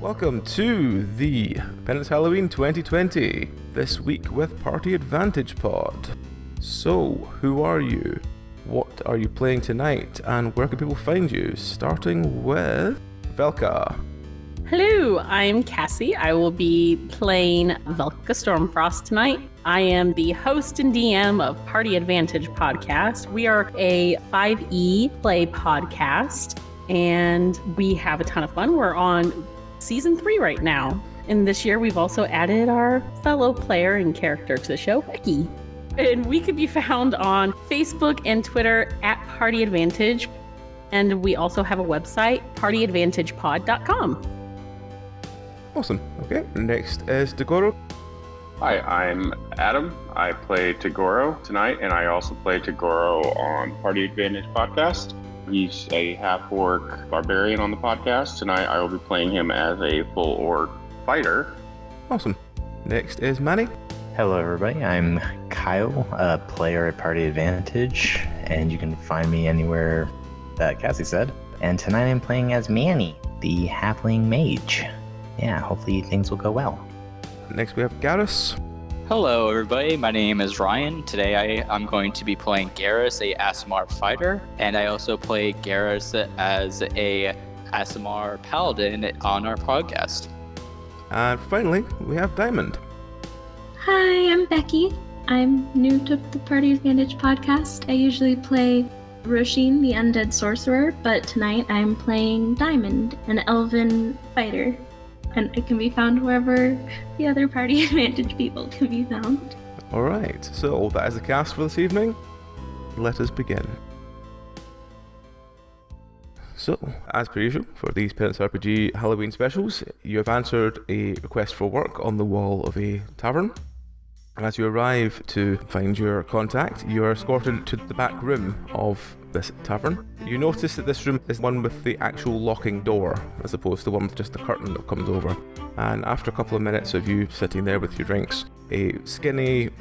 Welcome to the Penance Halloween 2020, this week with Party Advantage Pod. So, who are you? What are you playing tonight? And where can people find you? Starting with Velka. Hello, I'm Cassie. I will be playing Velka Stormfrost tonight. I am the host and DM of Party Advantage Podcast. We are a 5e play podcast, and we have a ton of fun. We're on Season 3 right now. And this year we've also added our fellow player and character to the show, Becky. And we could be found on Facebook and Twitter at Party Advantage. And we also have a website, partyadvantagepod.com. Awesome. Okay, next is Dagoro. Hi, I'm Adam. I play Tagoro tonight, and I also play Tagoro on Party Advantage Podcast. He's a half-orc barbarian on the podcast. Tonight I will be playing him as a full orc fighter. Awesome. Next is Manny. Hello everybody, I'm Kyle, a player at Party Advantage, and you can find me anywhere that Cassie said. And tonight I'm playing as Manny, the halfling mage. Yeah, hopefully things will go well. Next we have Garrus. Hello everybody, my name is Ryan. Today I'm going to be playing Garrus, a Aasimar fighter, and I also play Garrus as a Aasimar paladin on our podcast. And finally, we have Diamond. Hi, I'm Becky. I'm new to the Party Advantage podcast. I usually play Roshin, the undead sorcerer, but tonight I'm playing Diamond, an elven fighter. And it can be found wherever the other Party Advantage people can be found. Alright, so that is the cast for this evening. Let us begin. So, as per usual, for these Penance RPG Halloween specials, you have answered a request for work on the wall of a tavern. As you arrive to find your contact, you are escorted to the back room of this tavern. You notice that this room is one with the actual locking door, as opposed to one with just the curtain that comes over. And after a couple of minutes of you sitting there with your drinks, a skinny,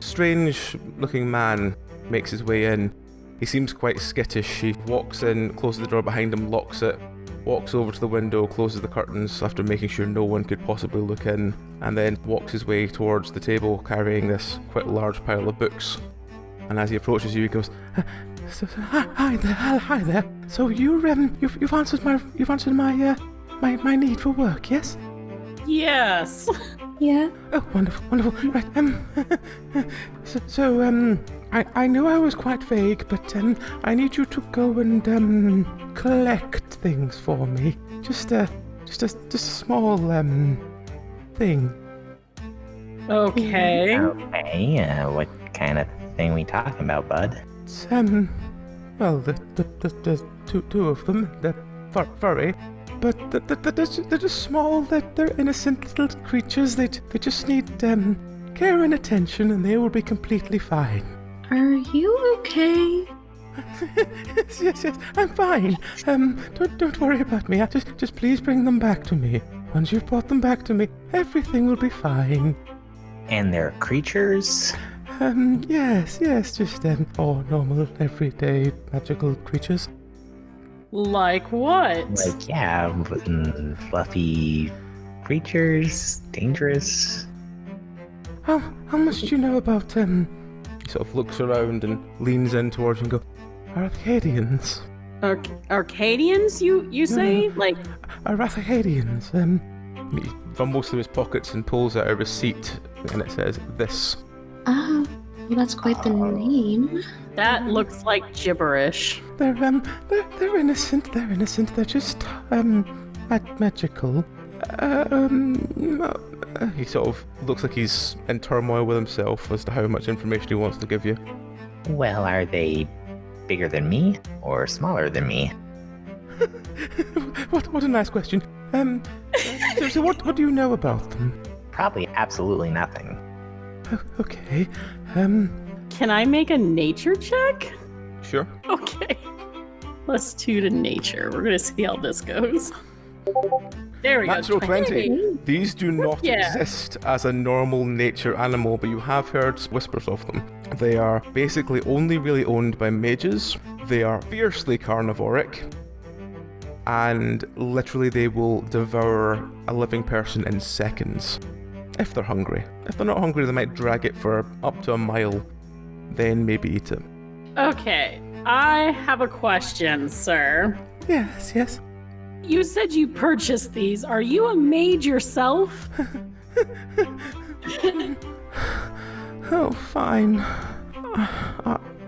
strange-looking man makes his way in. He seems quite skittish. He walks in, closes the door behind him, locks it, walks over to the window, closes the curtains after making sure no one could possibly look in, and then walks his way towards the table carrying this quite large pile of books. And as he approaches you, he goes, "Hi there. So you've answered my need for work, yes?" Yes. Yeah? Oh, wonderful. Right. I know I was quite vague, but I need you to go and collect things for me. Just a small thing. Okay. Okay, what kind of thing we talking about, bud? It's, well, the two of them, they're furry, but they're just small, they're innocent little creatures. They just need care and attention, and they will be completely fine. Are you okay? yes, I'm fine. Don't worry about me. Just please bring them back to me. Once you've brought them back to me, everything will be fine. And they're creatures? Yes, just normal, everyday, magical creatures. Like what? Like, yeah, fluffy creatures, dangerous. How much do you know about, He sort of looks around and leans in towards you and goes, Arcadians. Arcadians, you say? No. Like... Arathacadians. He fumbles through his pockets and pulls out a receipt, and it says, "This." Well, that's quite the name. That looks like gibberish. They're innocent. They're just magical. He sort of looks like he's in turmoil with himself as to how much information he wants to give you. Well, are they bigger than me or smaller than me? What a nice question. So what do you know about them? Probably absolutely nothing. Okay. Can I make a nature check? Sure. Okay. +2 to nature. We're gonna see how this goes. There we Natural go. 20. These do not Yeah. exist as a normal nature animal, but you have heard whispers of them. They are basically only really owned by mages. They are fiercely carnivoric. And literally they will devour a living person in seconds. If they're hungry. If they're not hungry, they might drag it for up to a mile, then maybe eat it. Okay, I have a question, sir. Yes. You said you purchased these. Are you a mage yourself? Oh, fine.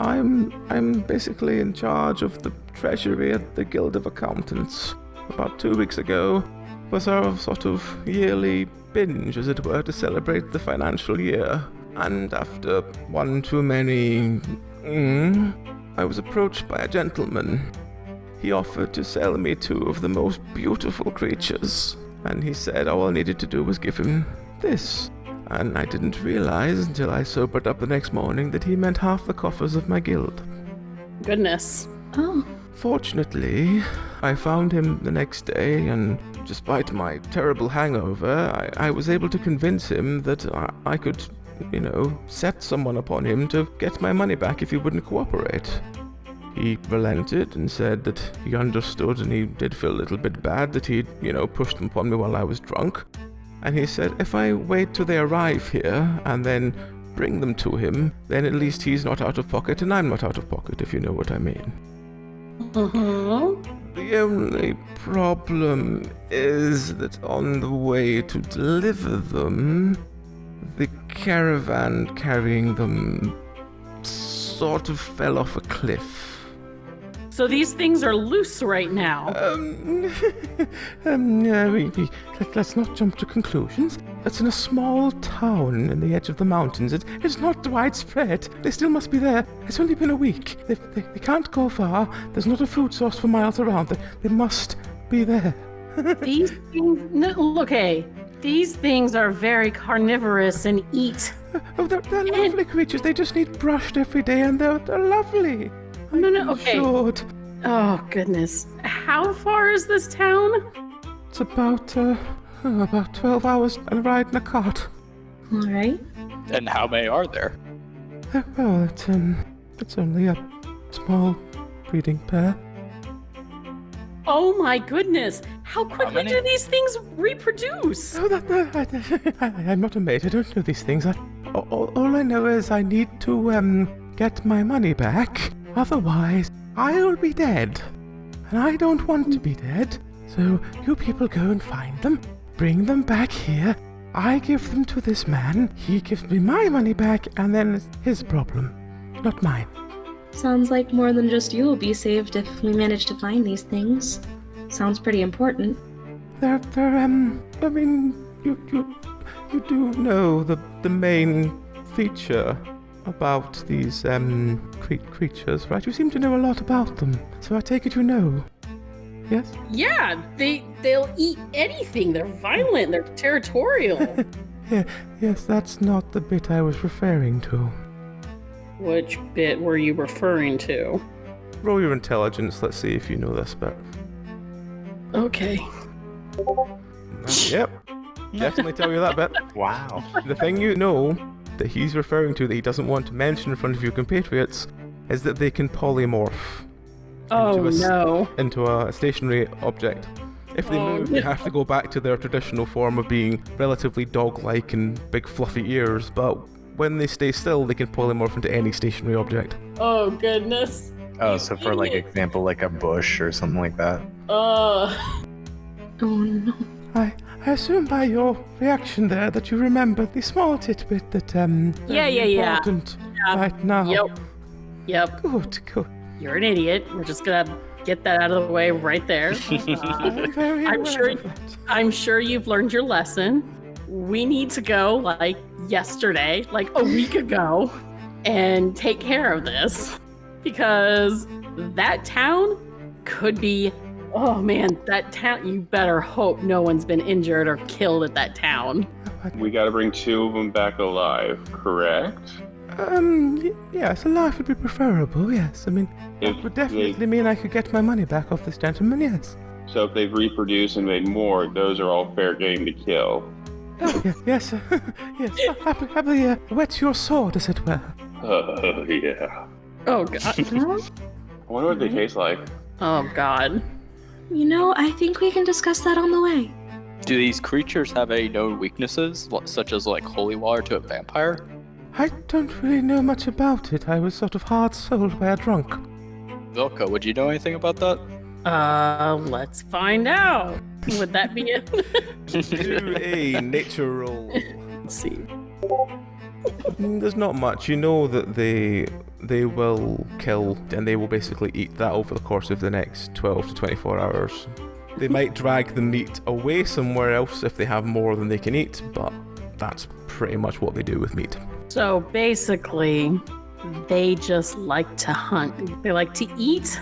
I'm basically in charge of the treasury at the Guild of Accountants. About 2 weeks ago was our sort of yearly binge, as it were, to celebrate the financial year. And after one too many, I was approached by a gentleman. He offered to sell me 2 of the most beautiful creatures, and he said all I needed to do was give him this. And I didn't realize until I sobered up the next morning that he meant half the coffers of my guild. Goodness. Oh, Fortunately, I found him the next day, and despite my terrible hangover, I was able to convince him that I could, set someone upon him to get my money back if he wouldn't cooperate. He relented and said that he understood, and he did feel a little bit bad that he'd, pushed them upon me while I was drunk. And he said if I wait till they arrive here and then bring them to him, then at least he's not out of pocket and I'm not out of pocket, if you know what I mean. The only problem is that on the way to deliver them, the caravan carrying them sort of fell off a cliff. So these things are loose right now. Let's not jump to conclusions. That's in a small town in the edge of the mountains. It's not widespread. They still must be there. It's only been a week. They can't go far. There's not a food source for miles around. They must be there. These things, okay. These things are very carnivorous and eat. Oh, they're lovely creatures. They just need brushed every day, and they're lovely. No, okay. Short. Oh, goodness. How far is this town? It's about 12 hours and a ride in a cart. all right. And how many are there? Well, it's only a small breeding pair. Oh my goodness. How quickly many? do these things reproduce? Oh, I'm not a maid. I don't know these things. All I know is I need to get my money back. Otherwise, I'll be dead. And I don't want to be dead. So you people go and find them. Bring them back here. I give them to this man. He gives me my money back, and then it's his problem, not mine. Sounds like more than just you will be saved if we manage to find these things. Sounds pretty important. They're I mean, you do know the main feature about these creatures, right? You seem to know a lot about them, so I take it you know. Yes? Yeah, they'll eat anything. They're violent. They're territorial. Yeah, yes, that's not the bit I was referring to. Which bit were you referring to? Roll your intelligence. Let's see if you know this bit. Okay. Yep. Definitely tell you that bit. Wow. The thing you know that he's referring to that he doesn't want to mention in front of your compatriots is that they can polymorph Oh no. into a stationary object. If they move, they have to go back to their traditional form of being relatively dog-like and big fluffy ears, but when they stay still, they can polymorph into any stationary object. Oh goodness. Oh, so for example, like a bush or something like that. Oh no. I assume by your reaction there that you remember the small tidbit that Yeah. important right now. Yep. Good. You're an idiot. We're just gonna get that out of the way right there. I'm very aware of it. I'm sure you've learned your lesson. We need to go like yesterday, like a week ago, and take care of this because that town could be. Oh man, that town. You better hope no one's been injured or killed at that town. We got to bring 2 of them back alive, correct? Yes, a life would be preferable, yes. I mean, it would definitely mean I could get my money back off this gentleman, yes. So if they've reproduced and made more, those are all fair game to kill. Oh, yes, yes. Happily whet your sword, as it were. Yeah. Oh god. I wonder what they taste like. Oh god. You know, I think we can discuss that on the way. Do these creatures have any known weaknesses, such as like holy water to a vampire? I don't really know much about it. I was sort of hard-souled by a drunk. Vilka, would you know anything about that? Let's find out. Would that be it? Do a nature roll. Let's see. There's not much. You know that they will kill and they will basically eat that over the course of the next 12 to 24 hours. They might drag the meat away somewhere else if they have more than they can eat, but that's pretty much what they do with meat. So basically, they just like to hunt. They like to eat.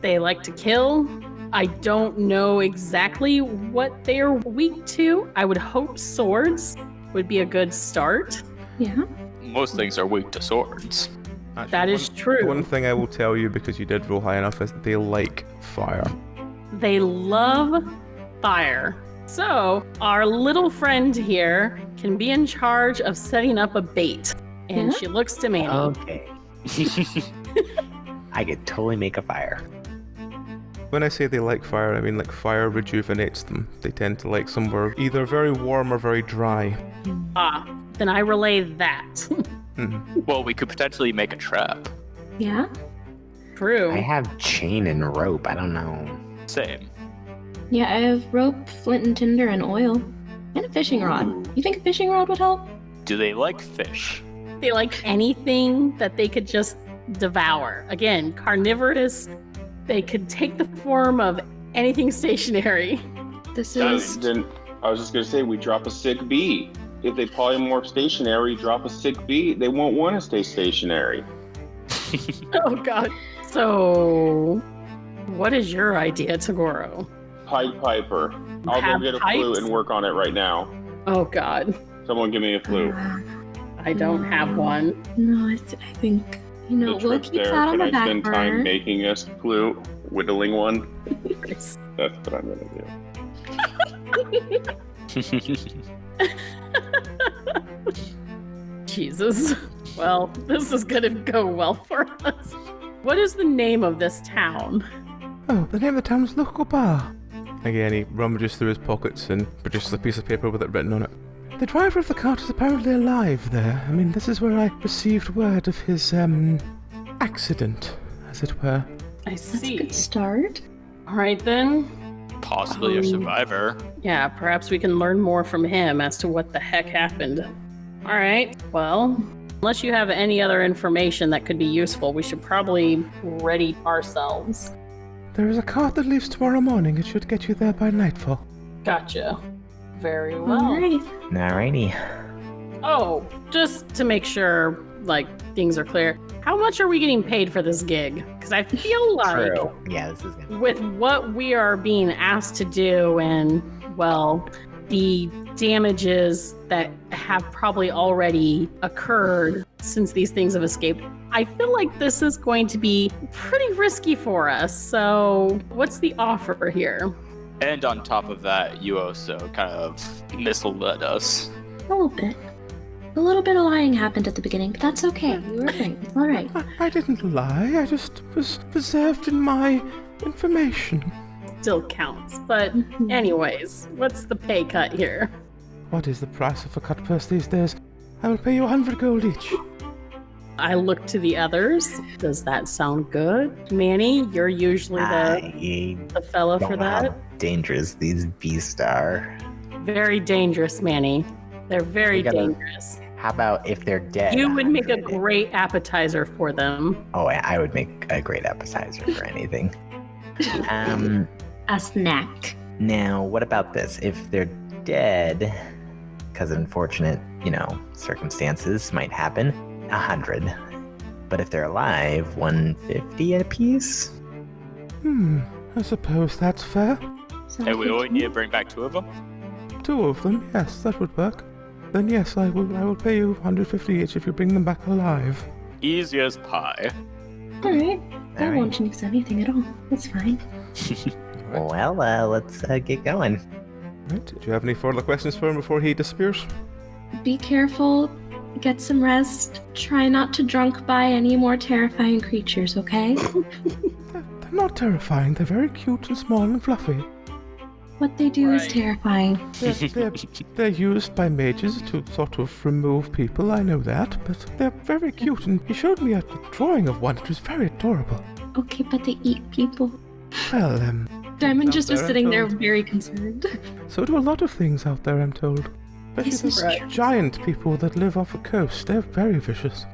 They like to kill. I don't know exactly what they are weak to. I would hope swords would be a good start. Yeah. Most things are weak to swords. Actually, That is true. One thing I will tell you, because you did roll high enough, is they like fire. They love fire. So our little friend here can be in charge of setting up a bait. And Yeah? she looks to Manny. Okay. I could totally make a fire. When I say they like fire, I mean like fire rejuvenates them. They tend to like somewhere either very warm or very dry. Then I relay that. Well, we could potentially make a trap. Yeah? True. I have chain and rope. I don't know. Same. Yeah, I have rope, flint and tinder, and oil. And a fishing rod. You think a fishing rod would help? Do they like fish? They like anything that they could just devour. Again, carnivorous. They could take the form of anything stationary. This is... Then I was just gonna say we drop a sick bee. If they polymorph stationary, drop a sick bee. They won't want to stay stationary. Oh god. So, what is your idea, Tagoro? Pied Piper. I'll Have go get a pipes? flute and work on it right now. Oh god. Someone give me a flute. I don't have one. No, I think, you know, The we'll trip's keep there. that on Can the I back spend time burner. making a flute, whittling one? That's what I'm gonna do. Jesus. Well, this is gonna go well for us. What is the name of this town? Oh, the name of the town is Luchgobar. Again, he rummages through his pockets and produces a piece of paper with it written on it. The driver of the cart is apparently alive there. I mean, this is where I received word of his, accident, as it were. I That's a see. good start. All right then. Possibly a survivor. Yeah, perhaps we can learn more from him as to what the heck happened. All right. Well, unless you have any other information that could be useful, we should probably ready ourselves. There is a cart that leaves tomorrow morning. It should get you there by nightfall. Gotcha. Very well. Alright. Alrighty. Oh, just to make sure, like, things are clear. How much are we getting paid for this gig? Because I feel like True. Yeah, this is gonna. with what we are being asked to do and, well, the damages that have probably already occurred since these things have escaped, I feel like this is going to be pretty risky for us. So, what's the offer here? And on top of that, you also kind of misled us. A little bit. A little bit of lying happened at the beginning, but that's okay. You were right. It's all right. I didn't lie. I just was reserved in my information. Still counts. But, anyways, what's the pay cut here? What is the price of a cut purse these days? I will pay you 100 gold each. I look to the others. Does that sound good? Manny, you're usually the fellow for that. How dangerous these beasts are. Very dangerous, Manny. They're very We gotta- dangerous. How about if they're dead? You would make a 100? great appetizer for them. Oh, I would make a great appetizer for anything. A snack. Now, what about this? If they're dead, because unfortunate, circumstances might happen, 100. But if they're alive, 150 a piece? I suppose that's fair. Sounds And we good only to need me. to bring back 2 of them? 2 of them, yes, that would work. Then yes, I will pay you 150 each if you bring them back alive. Easy as pie. All right. That All right. won't jinx anything at all. That's fine. Right. Well, let's get going. Right. Do you have any further questions for him before he disappears? Be careful, get some rest, try not to drunk by any more terrifying creatures, okay? They're not terrifying. They're very cute and small and fluffy. What they do is Right. terrifying. They're used by mages to sort of remove people, I know that, but they're very cute, and he showed me a drawing of one. It was very adorable. Okay, but they eat people. Well, Diamond Out just was there, sitting there told. very concerned. so do a lot of things out there, I'm told. This Especially is the true. giant people that live off the coast. They're very vicious.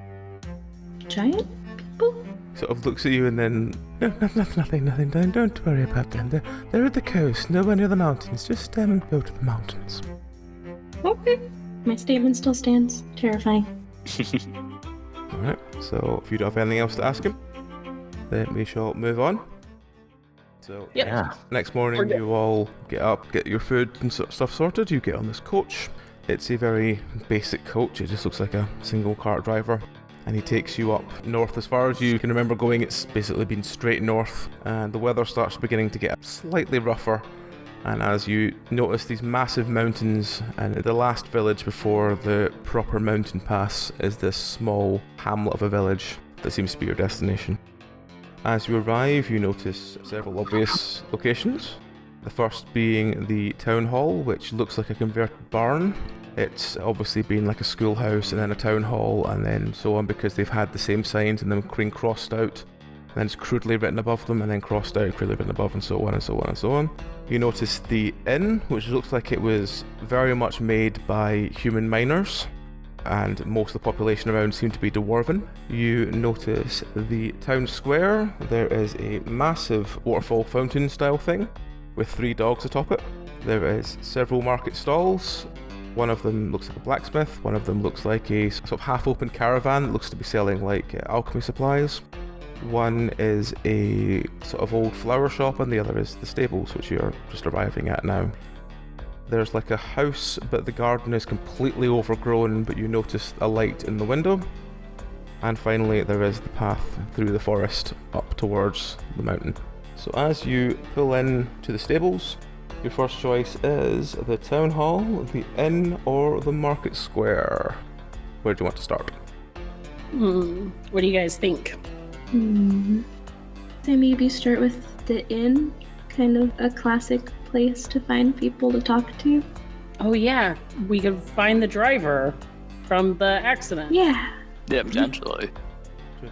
Giant people? Sort of looks at you and then, no, nothing, don't worry about them. They're at the coast, nowhere near the mountains. Just, go to the mountains. Okay. My statement still stands. Terrifying. Alright, so if you don't have anything else to ask him, then we shall move on. So, Yep. Yeah. next morning We're good. you all get up, get your food and stuff sorted, you get on this coach. It's a very basic coach, it just looks like a single cart driver. And he takes you up north as far as you can remember going. It's basically been straight north, and the weather starts beginning to get slightly rougher. And as you notice these massive mountains, and the last village before the proper mountain pass is this small hamlet of a village that seems to be your destination. As you arrive, you notice several obvious locations. The first being the town hall, which looks like a converted barn. It's obviously been like a schoolhouse and then a town hall and then so on, because they've had the same signs and then been crossed out. And then it's crudely written above them and then crossed out, crudely written above, and so on and so on and so on. You notice the inn, which looks like it was very much made by human miners, and most of the population around seem to be dwarven. You notice the town square. There is a massive waterfall fountain style thing with 3 dogs atop it. There is several market stalls. One of them looks like a blacksmith, one of them looks like a sort of half-open caravan that looks to be selling like alchemy supplies. One is a sort of old flower shop and the other is the stables, which you're just arriving at now. There's like a house, but the garden is completely overgrown, but you notice a light in the window. And finally, there is the path through the forest up towards the mountain. So as you pull in to the stables, your first choice is the town hall, the inn, or the market square. Where do you want to start? What do you guys think? So maybe start with the inn. Kind of a classic place to find people to talk to. Oh yeah, we could find the driver from the accident. Yeah. Yeah, potentially.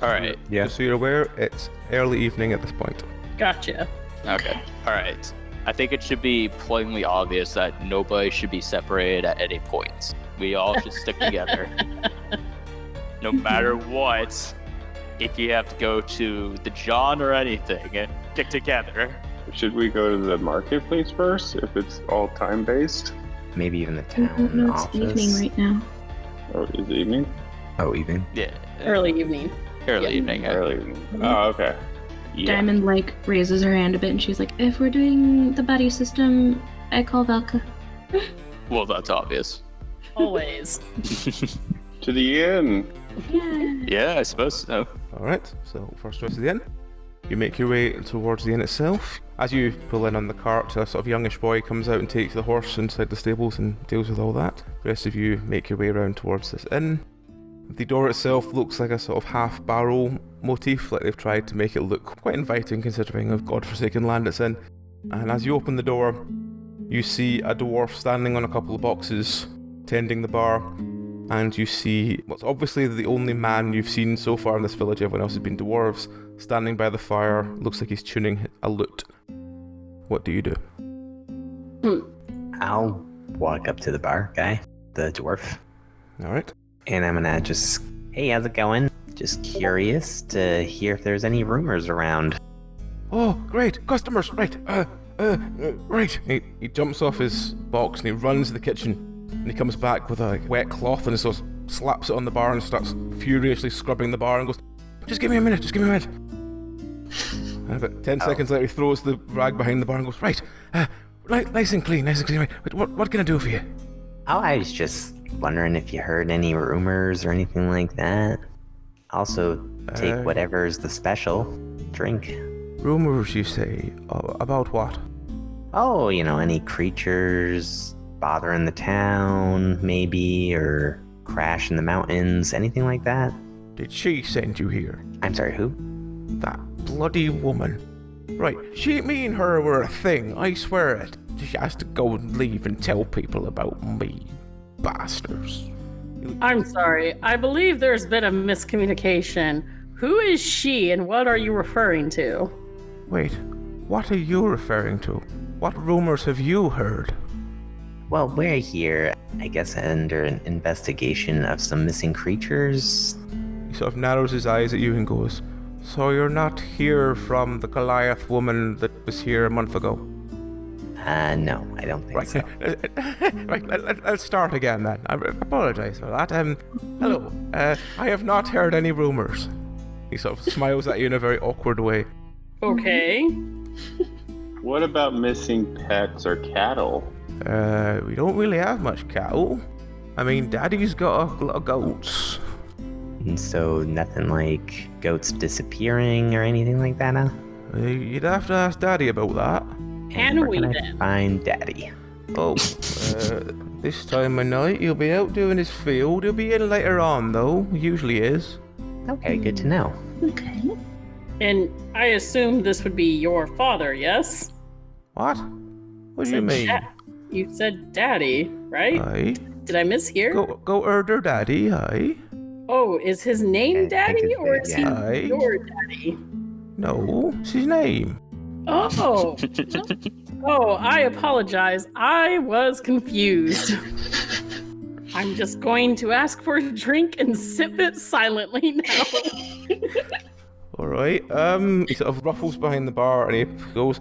All right. Yeah. Just so you're aware, it's early evening at this point. Gotcha. Okay. All right. I think it should be plainly obvious that nobody should be separated at any point. We all should stick together. No matter what, if you have to go to the John or anything, stick together. Should we go to the marketplace first if it's all time based? Maybe even the I town don't know, it's office. evening right now. Or is it evening? Oh, evening. Yeah. Early evening. Early Yeah. evening. Early evening. Oh, okay. Yeah. Diamond raises her hand a bit and she's like, if we're doing the buddy system, I call Velka. Well, that's obvious. Always. To the inn. Yeah. Yeah, I suppose so. Alright, so first choice is the inn. You make your way towards the inn itself. As you pull in on the cart, a sort of youngish boy comes out and takes the horse inside the stables and deals with all that. The rest of you make your way around towards this inn. The door itself looks like a sort of half-barrel motif, like they've tried to make it look quite inviting considering of godforsaken land it's in. And as you open the door, you see a dwarf standing on a couple of boxes, tending the bar, and you see what's obviously the only man you've seen so far in this village. Everyone else has been dwarves, standing by the fire, looks like he's tuning a lute. What do you do? I'll walk up to the bar guy, the dwarf, Alright. and I'm gonna just, hey, how's it going? Just curious to hear if there's any rumors around. Oh, great, customers, right, right. He jumps off his box and he runs to the kitchen, and he comes back with a wet cloth and sort of slaps it on the bar and starts furiously scrubbing the bar and goes, just give me a minute. And about 10 seconds later he throws the rag behind the bar and goes, right, nice and clean, right, what can I do for you? Oh, I was just wondering if you heard any rumors or anything like that. Also, take whatever's the special drink. Rumors, you say? About what? Oh, any creatures bothering the town, maybe, or crash in the mountains, anything like that? Did she send you here? I'm sorry, who? That bloody woman. Right, me and her were a thing, I swear it. She has to go and leave and tell people about me. Bastards. I'm sorry. I believe there's been a miscommunication. Who is she and what are you referring to? Wait, what are you referring to? What rumors have you heard? Well, we're here, I guess, under an investigation of some missing creatures. He sort of narrows his eyes at you and goes, so you're not here from the Goliath woman that was here a month ago? No, I don't think so. Right, let's start again then. I apologize for that. Hello. I have not heard any rumors. He sort of smiles at you in a very awkward way. Okay. What about missing pets or cattle? We don't really have much cattle. I mean, Daddy's got a lot of goats. And so nothing like goats disappearing or anything like that, huh? You'd have to ask Daddy about that. Can Where we I then? find Daddy? Oh, this time of night he'll be out doing his field. He'll be in later on, though. He usually is. Okay, good to know. Okay. And I assume this would be your father, yes? What? What do you mean? You said daddy, right? Aye. Did I mishear? Go order Daddy, aye. Oh, is his name Okay, I think Daddy it's or good, is yeah. he your daddy? No, it's his name. Oh. Oh, I apologize. I was confused. I'm just going to ask for a drink and sip it silently now. Alright, he sort of ruffles behind the bar and he goes,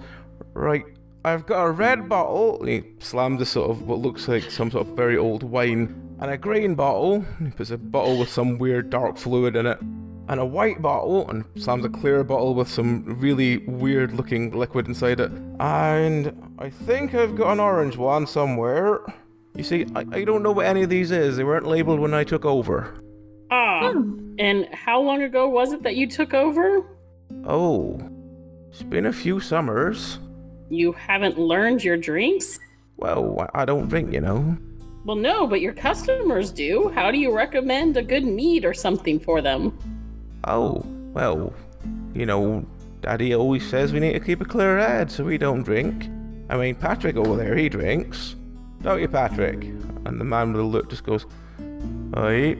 right, I've got a red bottle, and he slams a sort of what looks like some sort of very old wine, and a green bottle, and he puts a bottle with some weird dark fluid in it, and a white bottle, and slams a clear bottle with some really weird looking liquid inside it, and I think I've got an orange one somewhere. You see, I don't know what any of these is, they weren't labelled when I took over. Ah, and how long ago was it that you took over? Oh, it's been a few summers. You haven't learned your drinks? Well, I don't drink, you know. Well, no, but your customers do. How do you recommend a good mead or something for them? Oh, well, Daddy always says we need to keep a clear head so we don't drink. I mean, Patrick over there, he drinks. Don't you, Patrick? And the man with the look just goes, aye.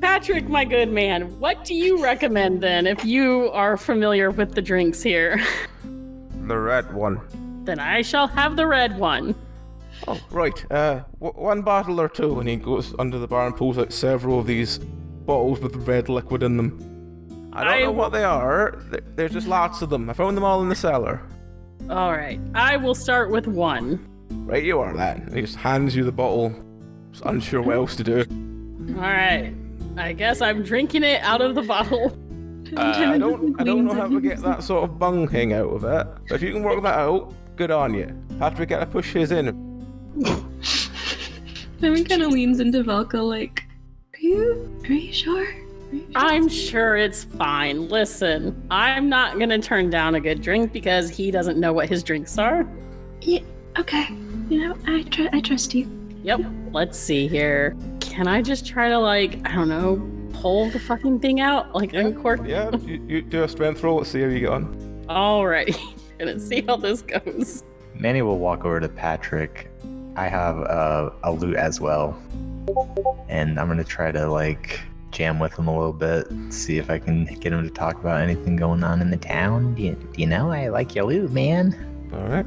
Patrick, my good man, what do you recommend then if you are familiar with the drinks here? The red one. Then I shall have the red one. Oh, right. One bottle or two, and he goes under the bar and pulls out several of these bottles with red liquid in them. I don't know what they are. There's just lots of them. I found them all in the cellar. All right, I will start with one. Right, you are then. And he just hands you the bottle. Just unsure what else to do. All right, I guess I'm drinking it out of the bottle. I don't know how to get that sort of bung thing out of it. But if you can work that out, good on you. Patrick, gotta push his in. Simon kind of leans into Velka like, are you sure? I'm sure it's fine. Listen, I'm not gonna turn down a good drink because he doesn't know what his drinks are. Yeah, okay. I trust you. Yep, let's see here. Can I just try to, I don't know, pull the fucking thing out? Uncork? Yeah, you do a strength roll. Let's see how you get on. Alright, gonna see how this goes. Manny will walk over to Patrick. I have a loot as well. And I'm going to try to, jam with him a little bit, see if I can get him to talk about anything going on in the town. Do you know I like your loot, man? Alright.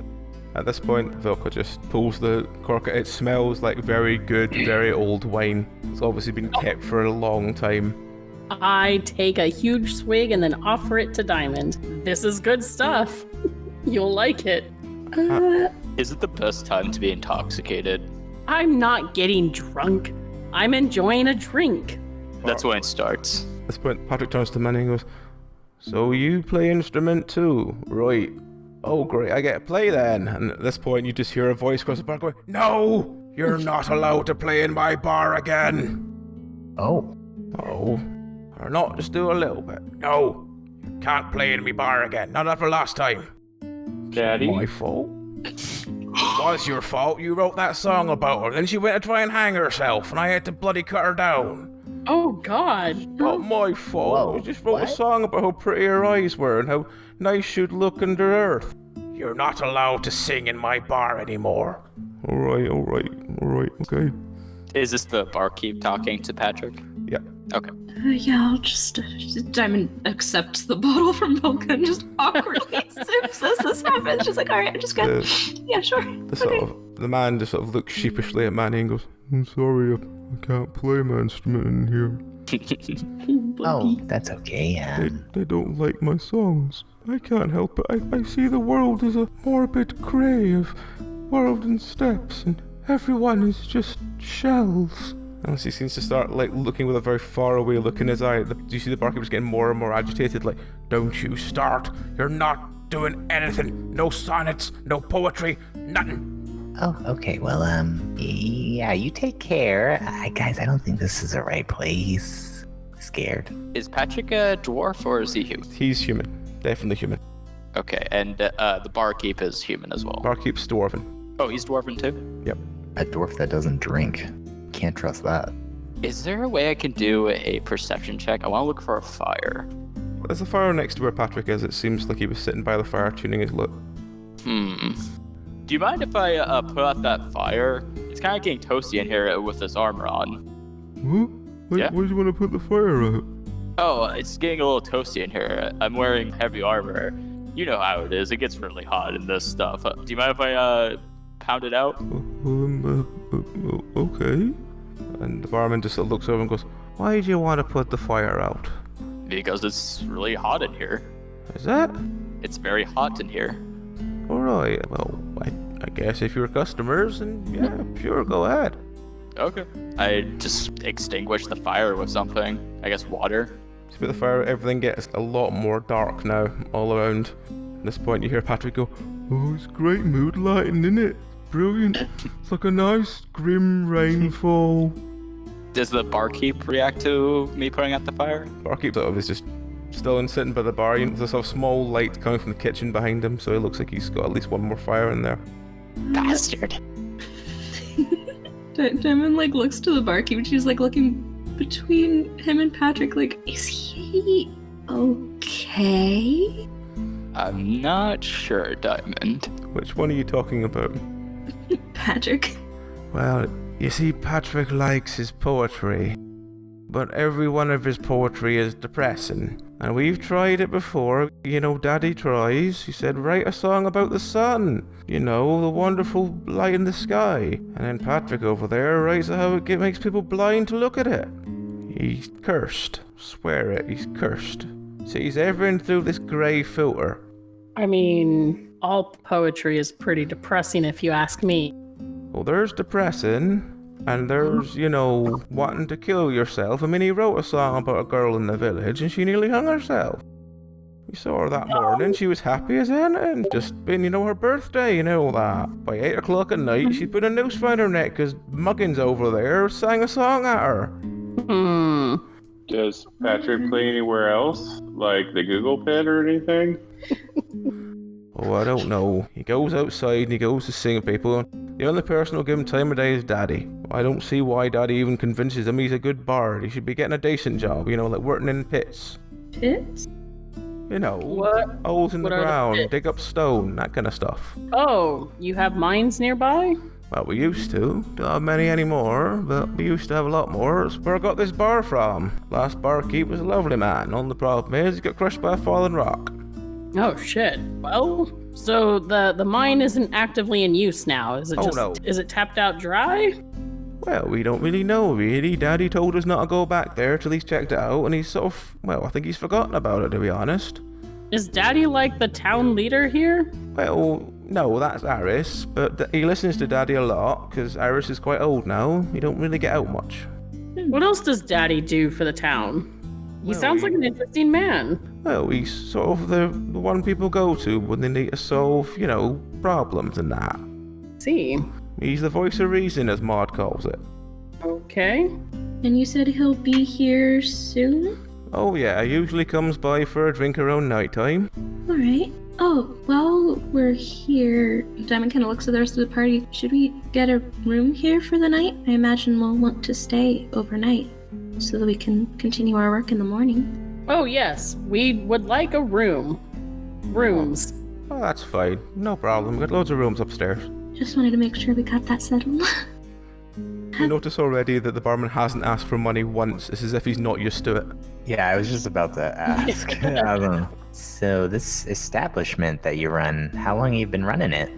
At this point, Vilka just pulls the cork. It smells like very good, very old wine. It's obviously been kept for a long time. I take a huge swig and then offer it to Diamond. This is good stuff. You'll like it. Is it the best time to be intoxicated? I'm not getting drunk. I'm enjoying a drink. That's when it starts. At this point, Patrick turns to Manny and goes, so you play instrument too? Right. Oh, great. I get to play then. And at this point, you just hear a voice across the bar going, no! You're not allowed to play in my bar again. Oh. Oh. Or not, just do a little bit. No. You can't play in my bar again. Not after last time. Daddy? My fault. It was your fault. You wrote that song about her. Then she went to try and hang herself, and I had to bloody cut her down. Oh, God. Not my fault. Whoa, I just wrote a what? song about how pretty her eyes were and how nice she'd look under earth. You're not allowed to sing in my bar anymore. All right, okay. Is this the barkeep talking to Patrick? Yeah. Okay. Yeah, I'll just Diamond accepts the bottle from Volka and just awkwardly sips as this happens. She's like, all right, I'm just gonna, yeah, sure. The man just sort of looks sheepishly at Manny and goes, I'm sorry, I can't play my instrument in here. Oh, that's okay. They don't like my songs. I can't help it. I see the world as a morbid grey of world and steps, and everyone is just shells. And he seems to start looking with a very far away look in his eye. Do you see the barkeeper's getting more and more agitated? Like, don't you start. You're not doing anything. No sonnets, no poetry, nothing. Oh, okay. Well, yeah, you take care. Guys, I don't think this is the right place. Scared. Is Patrick a dwarf or is he human? He's human. Definitely human. Okay, and the barkeep is human as well. Barkeep's dwarven. Oh, he's dwarven too? Yep. A dwarf that doesn't drink. Can't trust that. Is there a way I can do a perception check? I want to look for a fire. There's a fire next to where Patrick is. It seems like he was sitting by the fire tuning his lute. Do you mind if I put out that fire? It's kind of getting toasty in here with this armor on. What? Yeah? Why do you want to put the fire out? Oh, it's getting a little toasty in here. I'm wearing heavy armor. You know how it is. It gets really hot in this stuff. Do you mind if I pound it out? Okay. And the barman just looks over and goes, why do you want to put the fire out? Because it's really hot in here. Is that? It's very hot in here. Alright, well, I guess if you're customers, then yeah, sure, go ahead. Okay. I just extinguish the fire with something. I guess water. So with the fire, everything gets a lot more dark now, all around. At this point, you hear Patrick go, oh, it's great mood lighting, isn't it? Brilliant. It's like a nice, grim rainfall. Does the barkeep react to me putting out the fire? Barkeep sort of is just still and sitting by the bar. There's a sort of small light coming from the kitchen behind him, so it looks like he's got at least one more fire in there. Bastard. Diamond looks to the barkeep and she's looking between him and Patrick is he okay? I'm not sure, Diamond. Which one are you talking about? Patrick. Well, you see, Patrick likes his poetry, but every one of his poetry is depressing. And we've tried it before. You know, Daddy tries. He said, write a song about the sun. You know, the wonderful light in the sky. And then Patrick over there writes how it makes people blind to look at it. He's cursed. Swear it, he's cursed. Sees everything through this grey filter. I mean, all poetry is pretty depressing if you ask me. Well, there's depressing, and there's, you know, wanting to kill yourself. I mean, he wrote a song about a girl in the village, and she nearly hung herself. We saw her that morning. She was happy as anything. Just been, you know, her birthday and all that. By 8 o'clock at night, she'd put a noose around her neck because Muggins over there sang a song at her. Does Patrick play anywhere else? Like the Google pit or anything? Oh, I don't know. He goes outside and he goes to sing at people. The only person who'll give him time of day is Daddy. I don't see why Daddy even convinces him he's a good bard. He should be getting a decent job, you know, like working in pits. Pits? You know, What? holes in the What are the ground, pits? dig up stone, that kind of stuff. Oh, you have mines nearby? Well, we used to. Don't have many anymore, but we used to have a lot more. It's where I got this bar from. Last barkeep was a lovely man. Only problem is he got crushed by a falling rock. Oh shit. Well, so the mine isn't actively in use now. Is it Oh, no. is it tapped out dry? Well, we don't really know, really. Daddy told us not to go back there till he's checked it out, and he's sort of, well, I think he's forgotten about it, to be honest. Is Daddy like the town leader here? Well, no, that's Aris, but he listens to Daddy a lot, because Aris is quite old now. He don't really get out much. What else does Daddy do for the town? He Well, sounds like an interesting man. Well, he's sort of the one people go to when they need to solve, you know, problems and that. See. He's the voice of reason, as Maud calls it. Okay. And you said he'll be here soon? Oh yeah, he usually comes by for a drink around night time. Alright. Oh, while we're here, Diamond kind of looks at the rest of the party. Should we get a room here for the night? I imagine we'll want to stay overnight so that we can continue our work in the morning. Oh, yes. We would like a room. Rooms. Oh, that's fine. No problem. We've got loads of rooms upstairs. Just wanted to make sure we got that settled. You notice already that the barman hasn't asked for money once. It's as if he's not used to it. Yeah, I was just about to ask. I don't know. So this establishment that you run, how long have you been running it?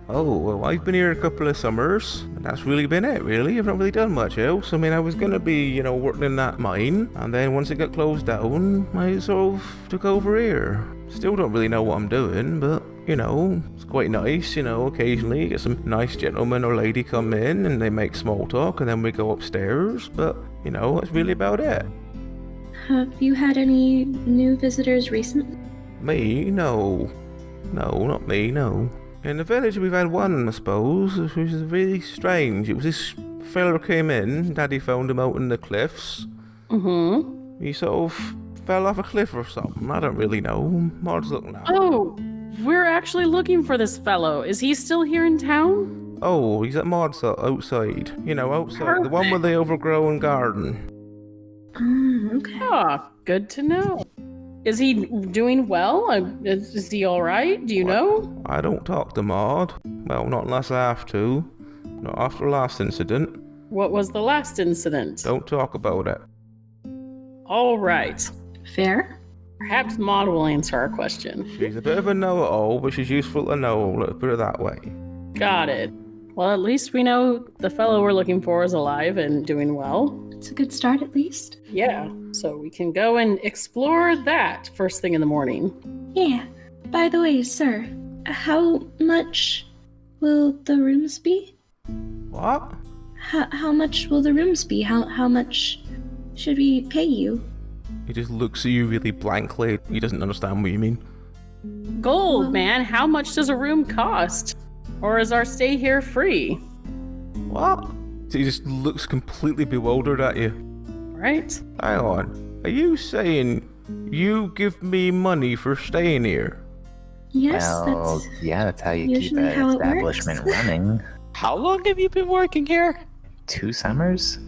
Oh, well, I've been here a couple of summers, and that's really been it, really. I've not really done much else. I mean, I was going to be, working in that mine, and then once it got closed down, I sort of took over here. Still don't really know what I'm doing, but, it's quite nice, occasionally you get some nice gentleman or lady come in, and they make small talk, and then we go upstairs, but, that's really about it. Have you had any new visitors recently? Me? No. No, not me, no. In the village we've had one, I suppose, which was really strange. It was this fella came in, Daddy found him out in the cliffs. Mm-hmm. He sort of fell off a cliff or something, I don't really know. Maud's looking at him. Oh, we're actually looking for this fellow. Is he still here in town? Oh, he's at Maud's outside. Outside, Perfect. the one with the overgrown garden. Okay. Ah, good to know. Is he doing well? Is he all right? Do you know? I don't talk to Maud. Well, not unless I have to. Not after last incident. What was the last incident? Don't talk about it. All right. Fair? Perhaps Maud will answer our question. She's a bit of a know-it-all, but she's useful to know, let's put it that way. Got it. Well, at least we know the fellow we're looking for is alive and doing well. It's a good start at least. Yeah, so we can go and explore that first thing in the morning. Yeah. By the way, sir, how much will the rooms be? What? How much will the rooms be? How much should we pay you? He just looks at you really blankly. He doesn't understand what you mean. Gold, Well- man, how much does a room cost? Or is our stay here free? What? He just looks completely bewildered at you. Right? Hang on. Are you saying you give me money for staying here? Yes, Well, that's yeah, that's how you keep usually an how it establishment works. running. How long have you been working here? 2 summers?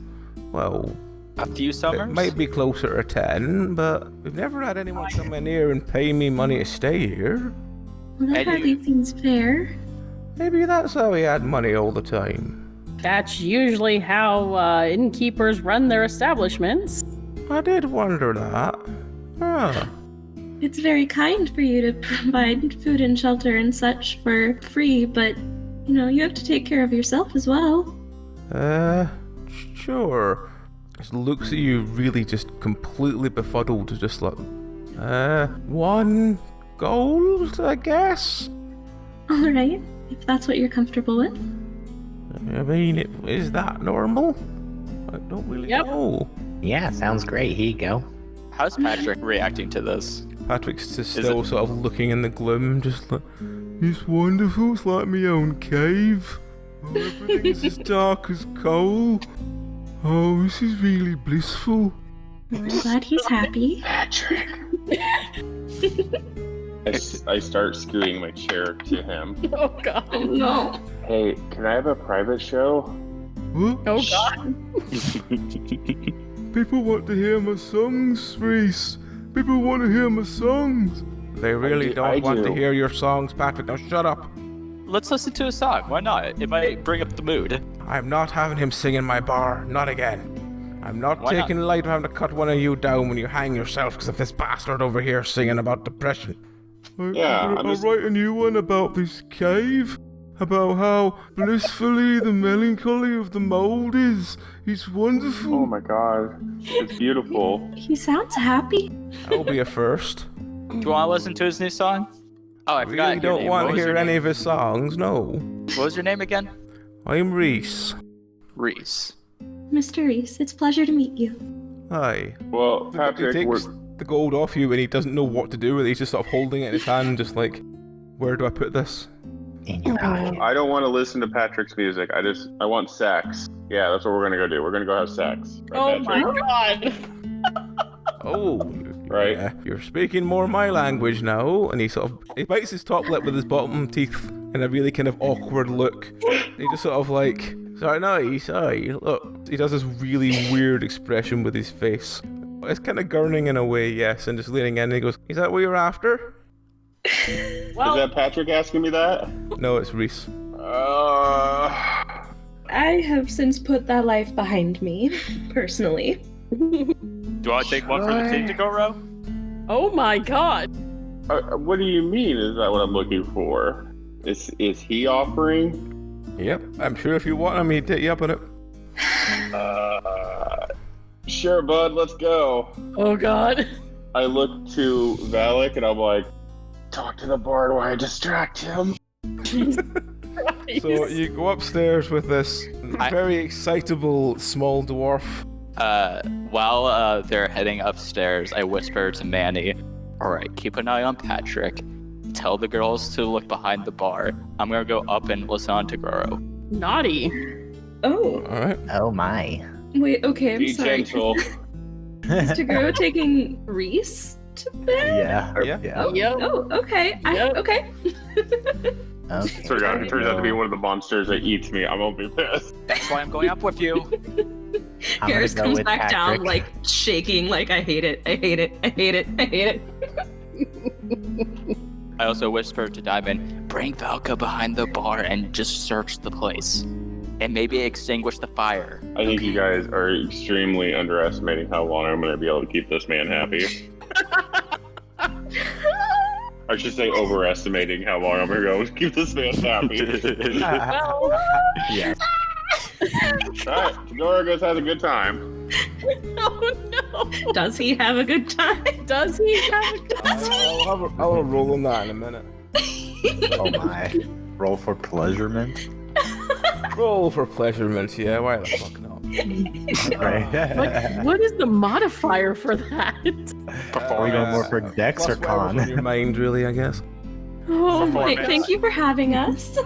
Well, A few summers? it might be closer to 10, but we've never had anyone come in here and pay me money to stay here. Well, that I hardly do. seems fair. Maybe that's how he had money all the time. That's usually how innkeepers run their establishments. I did wonder that. Huh. It's very kind for you to provide food and shelter and such for free, but you have to take care of yourself as well. Sure. Just looks at you really just completely befuddled, just like, 1 gold, I guess? All right, if that's what you're comfortable with. I mean, is that normal? I don't really Yep. know. Yeah, sounds great. Here you go. How's Patrick reacting to this? Patrick's just Is still it- sort of looking in the gloom, just like, it's wonderful, it's like my own cave. Oh, everything's as dark as coal. Oh, this is really blissful. Well, I'm glad he's happy. Patrick. I start scooting my chair to him. Oh, God. Oh no. Hey, can I have a private show? What? Oh, God. People want to hear my songs, Reese. People want to hear my songs. They really I don't want to do. hear your songs, Patrick. Now shut up. Let's listen to a song. Why not? It might bring up the mood. I'm not having him sing in my bar. Not again. I'm not Why not? taking the light of having to cut one of you down when you hang yourself because of this bastard over here singing about depression. Yeah, I'm just- write a new one about this cave. About how blissfully the melancholy of the mold is. It's wonderful. Oh my god, it's beautiful. He sounds happy. That'll be a first. Do you want to listen to his new song? Oh, I I forgot really your don't name. want What to was hear your any name? of his songs, no. What was your name again? I'm Reese. Reese. Mr. Reese, it's a pleasure to meet you. Hi. Well, He Patrick, takes the gold off you and he doesn't know what to do with it. He's just sort of holding it in his hand, just like, where do I put this? In your pocket. I don't want to listen to Patrick's music. I want sex. Yeah, that's what we're gonna go do. We're gonna go have sex. Right, Oh, Patrick? my God. Oh, right? Yeah, you're speaking more my language now. And he bites his top lip with his bottom teeth in a really kind of awkward look. He just sort of like, sorry, look. He does this really weird expression with his face. It's kind of gurning in a way, yes, and just leaning in and he goes, is that what you're after? Well, Is that Patrick asking me that? No, it's Reese. I have since put that life behind me, personally. Do I take one for the team to go row? oh my god. What do you mean? Is that what I'm looking for? Is he offering? Yep, I'm sure if you want him, he'd take you up on it. Sure, bud, let's go. Oh god. I look to Valak and I'm like, talk to the bard while I distract him. So you go upstairs with this very excitable small dwarf. While they're heading upstairs, I whisper to Manny, alright, keep an eye on Patrick. Tell the girls to look behind the bar. I'm gonna go up and listen on to Goro. Naughty. Oh, Alright. Oh my. wait, okay, I'm Be sorry. gentle. Is Tagoro taking Reese to bed? Yeah. Oh, Yep. oh, okay. Yep. okay. Okay. Turns out to be one of the monsters that eats me. I won't be pissed. That's why I'm going up with you. I'm gonna Garrus go comes with back down, Patrick. like, shaking, like, I hate it, I hate it, I hate it, I hate it. I also whisper to Diamond, bring Valka behind the bar and just search the place. And maybe extinguish the fire. I think you guys are extremely underestimating how long I'm going to be able to keep this man happy. I should say overestimating how long I'm going to be able to keep this man happy. Yes. Alright, Tagora goes has a good time. Oh no. Does he have a good time? Does he have a good I'll have a roll on that in a minute. Oh my. Roll for pleasurement. Roll for pleasurement, yeah, why the fuck not? Right. What is the modifier for that? Are we going more for Dex or Plus whatever's on your Con? mind, really, I guess. Oh my Thank you for having us.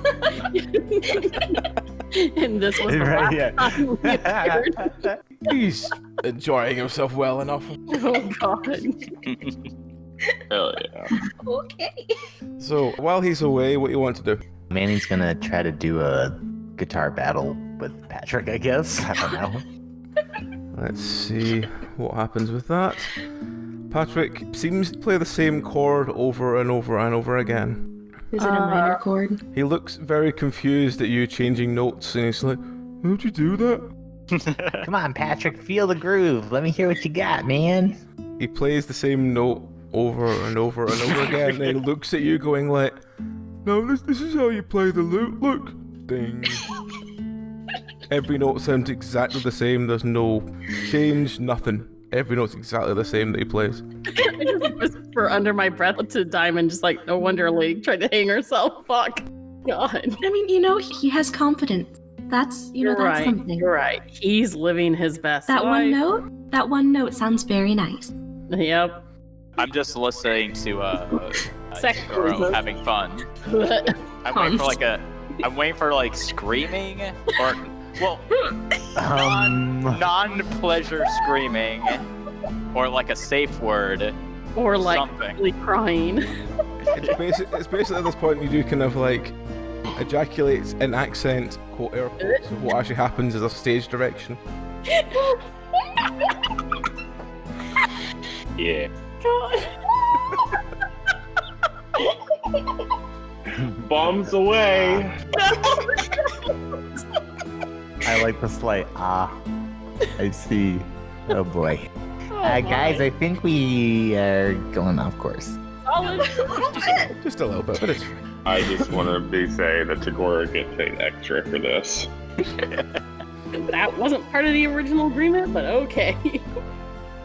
And this was the Right, last time we appeared. He's enjoying himself well enough. Oh god. Hell yeah. Okay. So, while he's away, what do you want to do? Manny's gonna try to do a guitar battle with Patrick, I guess. I don't know. Let's see what happens with that. Patrick seems to play the same chord over and over and over again. Is it a minor chord? He looks very confused at you changing notes, and he's like, how'd you do that? Come on, Patrick, feel the groove. Let me hear what you got, man. He plays the same note over and over and over again, and he looks at you going like, no, this is how you play the lute, look. Ding. Every note sounds exactly the same, there's no change, nothing. Every note's exactly the same that he plays. I just whisper under my breath to Diamond, just like, no wonder Lady tried to hang herself. Fuck. God. I mean, he has confidence. That's, You're that's right. something. You're right. He's living his best That life. one note sounds very nice. Yep. I'm just listening to Second Goro reason. having fun. I'm waiting for like screaming or non-pleasure screaming or like a safe word Or like something. really crying. It's basically at this point you do kind of like ejaculate in accent, quote air quotes, of what actually happens is a stage direction. Yeah. God. Bombs away. I like the slight I see. Oh boy. Guys, I think we are going off course. Solid. Just a little bit, but it's fine. I just want to say that Tagora gets paid extra for this. That wasn't part of the original agreement, but okay.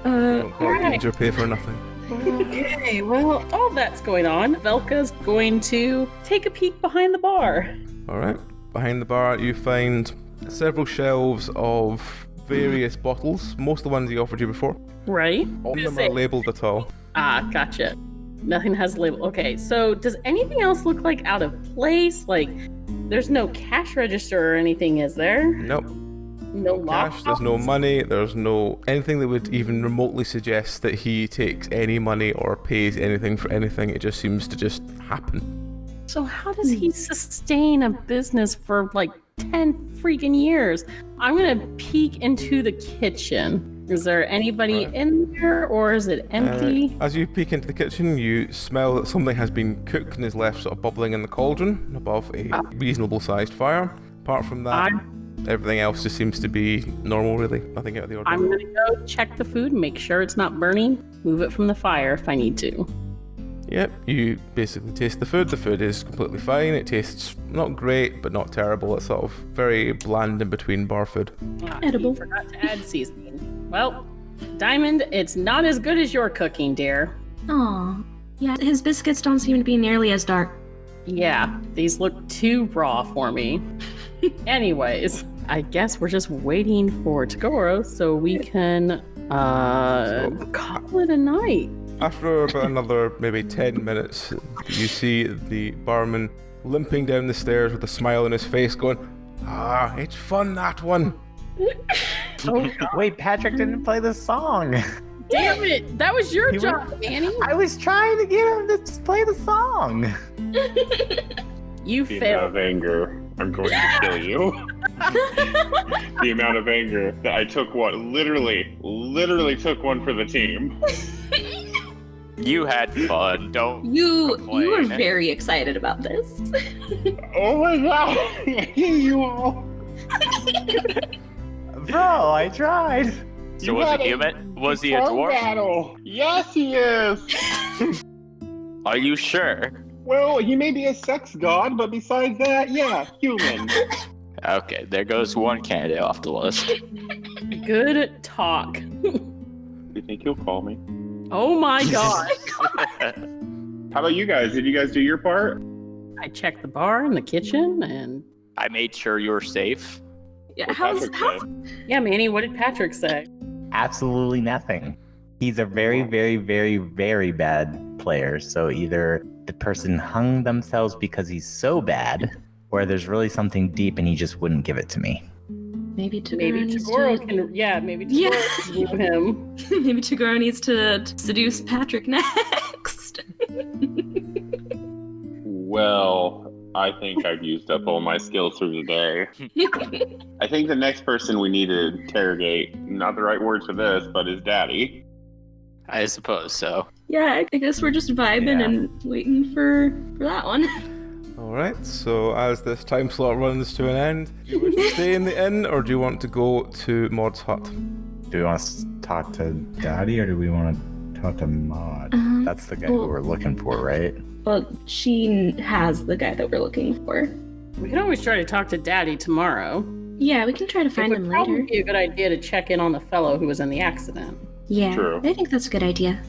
Don't call it alright. danger pay for nothing. Okay, well, all that's going on. Velka's going to take a peek behind the bar. Alright, behind the bar you find several shelves of various bottles, most of the ones he offered you before. Right? All of Is them are it- labelled at all. Ah, gotcha. Nothing has a label. Okay, so does anything else look like out of place? Like, there's no cash register or anything, is there? Nope. No cash, there's no money, there's no anything that would even remotely suggest that he takes any money or pays anything for anything. It just seems to just happen. So how does he sustain a business for like 10 freaking years? I'm gonna peek into the kitchen. Is there anybody in there, or is it empty? As you peek into the kitchen, you smell that something has been cooked and is left sort of bubbling in the cauldron above a reasonable sized fire. Apart from that, everything else just seems to be normal, really. Nothing out of the ordinary. I'm gonna go check the food, make sure it's not burning, move it from the fire if I need to. Yep, you basically taste the food. The food is completely fine. It tastes not great, but not terrible. It's sort of very bland in between bar food. Edible. Forgot to add seasoning. Well, Diamond, it's not as good as your cooking, dear. Aw. Yeah, his biscuits don't seem to be nearly as dark. Yeah, these look too raw for me. Anyways, I guess we're just waiting for Tagoro so we can call it a night. After about another maybe 10 minutes, you see the barman limping down the stairs with a smile on his face going, it's fun, that one. Oh, Wait, Patrick didn't play the song. damn it! That was your job, Manny. I was trying to get him to play the song. You The amount failed. of anger, I'm going to kill you. The amount of anger that I took literally took one for the team. You had fun. Don't You complain. were very excited about this. Oh my god! You all. Bro, I tried. So was had he human? Was he a tongue dwarf? battle. Yes, he is. Are you sure? Well, he may be a sex god, but besides that, yeah, human. Okay, there goes one candidate off the list. Good talk. You think he'll call me? Oh my god. How about you guys? Did you guys do your part? I checked the bar and the kitchen, and I made sure you were safe. Yeah, What how's Patrick said. yeah, Manny, what did Patrick say? Absolutely nothing. He's a very, very, very, very bad player. So either the person hung themselves because he's so bad, or there's really something deep and he just wouldn't give it to me. maybe Tagoro Maybe needs Tagoro to... can. Yeah, maybe Tagoro can move him. Maybe Tagoro needs to seduce Patrick next. Well, I think I've used up all my skills for the day. I think the next person we need to interrogate, not the right word for this, but is Daddy. I suppose so. Yeah, I guess we're just vibing Yeah. and waiting for that one. Alright, so as this time slot runs to an end, do you wish to stay in the inn or do you want to go to Maud's hut? Do we want to talk to Daddy or do we want to talk to Maud? That's the guy who we're looking for, right? Well, she has the guy that we're looking for. We can always try to talk to Daddy tomorrow. Yeah, we can try to find It him would probably later. be a good idea to check in on the fellow who was in the accident. Yeah, True. I think that's a good idea.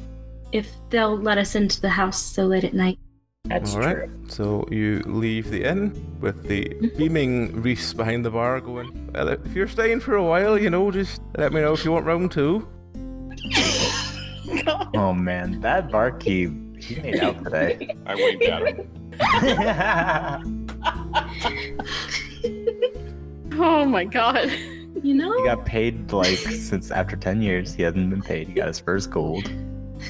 If they'll let us into the house so late at night. That's Alright, true. so you leave the inn with the beaming Reese behind the bar going, well, if you're staying for a while, just let me know if you want round 2. Oh man, that barkeep, he made out today. I winked at him. Oh my god. You know? He got paid since after 10 years. He hasn't been paid. He got his first gold.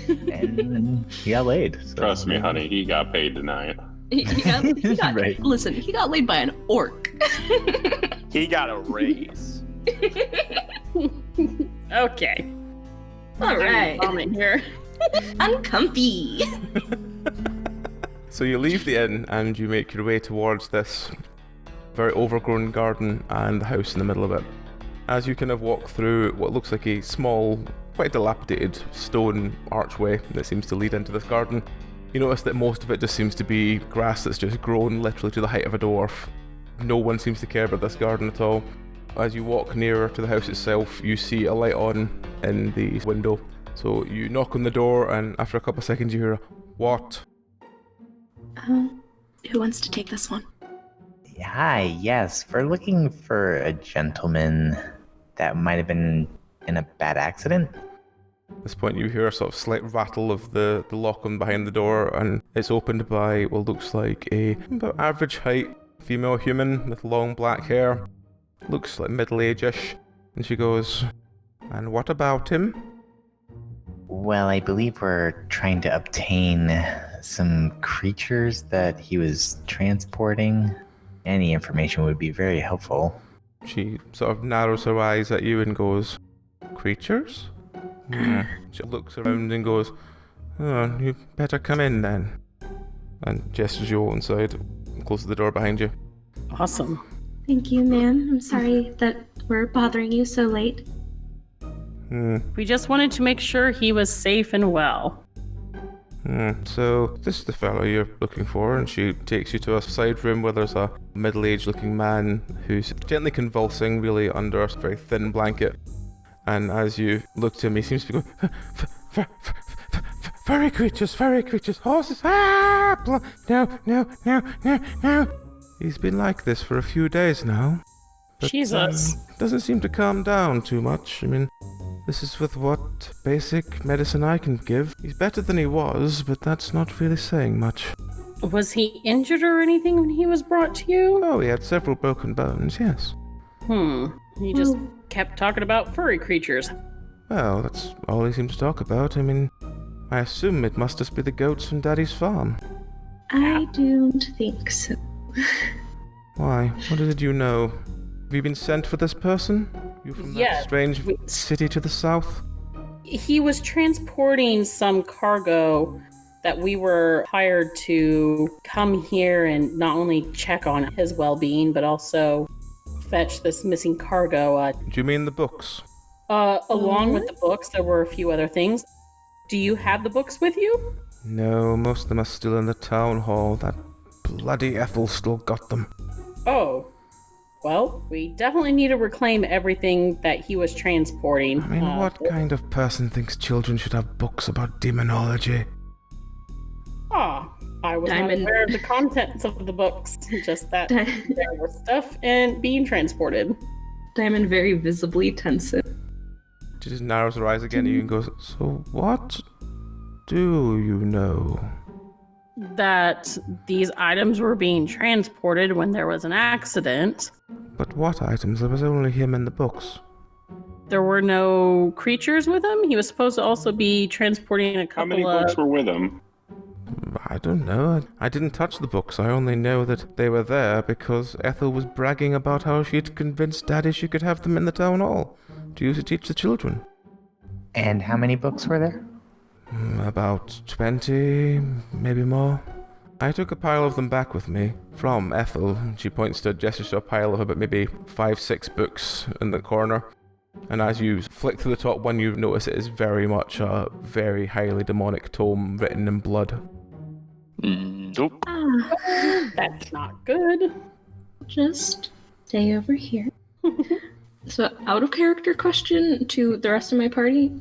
And he got laid. So. Trust me, honey, he got paid tonight. he got Right. Listen, he got laid by an orc. He got a raise. Okay. All right. Vomit here. Uncomfy. So you leave the inn and you make your way towards this very overgrown garden and the house in the middle of it. As you kind of walk through what looks like a small, quite dilapidated stone archway that seems to lead into this garden, you notice that most of it just seems to be grass that's just grown literally to the height of a dwarf. No one seems to care about this garden at all. As you walk nearer to the house itself, you see a light on in the window. So you knock on the door and after a couple of seconds you hear a, "What?" Who wants to take this one? Hi, yes. We're looking for a gentleman that might have been in a bad accident. At this point you hear a sort of slight rattle of the lock on behind the door and it's opened by what looks like a about average height female human with long black hair. looks like middle-age-ish, and she goes, "And what about him?" Well, I believe we're trying to obtain some creatures that he was transporting. Any information would be very helpful. She sort of narrows her eyes at you and goes, "Creatures?" She looks around and goes, "Oh, you better come in then." And gestures you all inside and closes the door behind you. Awesome. Thank you, ma'am. I'm sorry that we're bothering you so late. We just wanted to make sure he was safe and well. So, this is the fellow you're looking for, and she takes you to a side room where there's a middle-aged looking man who's gently convulsing, really under a very thin blanket. And as you look to him, he seems to be going, furry creatures, horses, no. He's been like this for a few days now. But, Jesus. Doesn't seem to calm down too much. I mean, this is with what basic medicine I can give. He's better than he was, but that's not really saying much. Was he injured or anything when he was brought to you? Oh, he had several broken bones, yes. He just kept talking about furry creatures. Well, that's all he seemed to talk about. I mean, I assume it must just be the goats from Daddy's farm. I don't think so. Why? What did you know? Have you been sent for this person? You from that strange city to the south? He was transporting some cargo that we were hired to come here and not only check on his well-being, but also fetch this missing cargo. Do you mean the books? Along with the books, there were a few other things. Do you have the books with you? No, most of them are still in the town hall. That bloody Ethel still got them. Oh. Well, we definitely need to reclaim everything that he was transporting. I mean, what kind of person thinks children should have books about demonology? I was not aware of the contents of the books, just that there were stuff and being transported. Diamond very visibly tenses. She just narrows her eyes again at you and goes, "So what do you know?" That these items were being transported when there was an accident. But what items? There was only him in the books. There were no creatures with him? He was supposed to also be transporting a couple How many books were with him? I don't know. I didn't touch the books. I only know that they were there because Ethel was bragging about how she'd convinced Daddy she could have them in the town hall to use to teach the children. And how many books were there? About 20, maybe more. I took a pile of them back with me from Ethel. She points to gestures to a pile of about maybe 5-6 books in the corner. And as you flick through the top one, you notice it is very much a very highly demonic tome written in blood. Nope. That's not good. Just stay over here. So, out of character question to the rest of my party.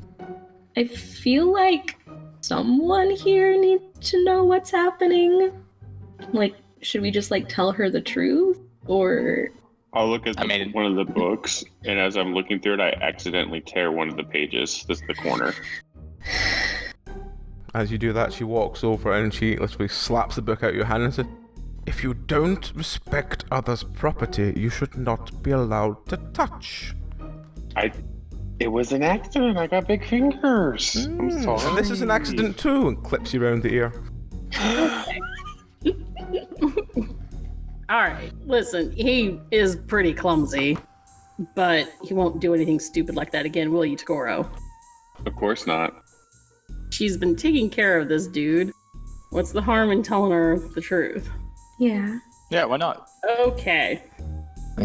I feel like someone here needs to know what's happening. Like, should we just tell her the truth? Or I'll look at one of the books, and as I'm looking through it, I accidentally tear one of the pages. This is the corner. As you do that, she walks over and she literally slaps the book out of your hand and says, "If you don't respect others' property, you should not be allowed to touch." It was an accident. I got big fingers. I'm sorry. And this is an accident too, and clips you around the ear. Alright, listen, he is pretty clumsy, but he won't do anything stupid like that again, will you, Tagoro? Of course not. She's been taking care of this dude. What's the harm in telling her the truth? yeah. Yeah, why not? Okay.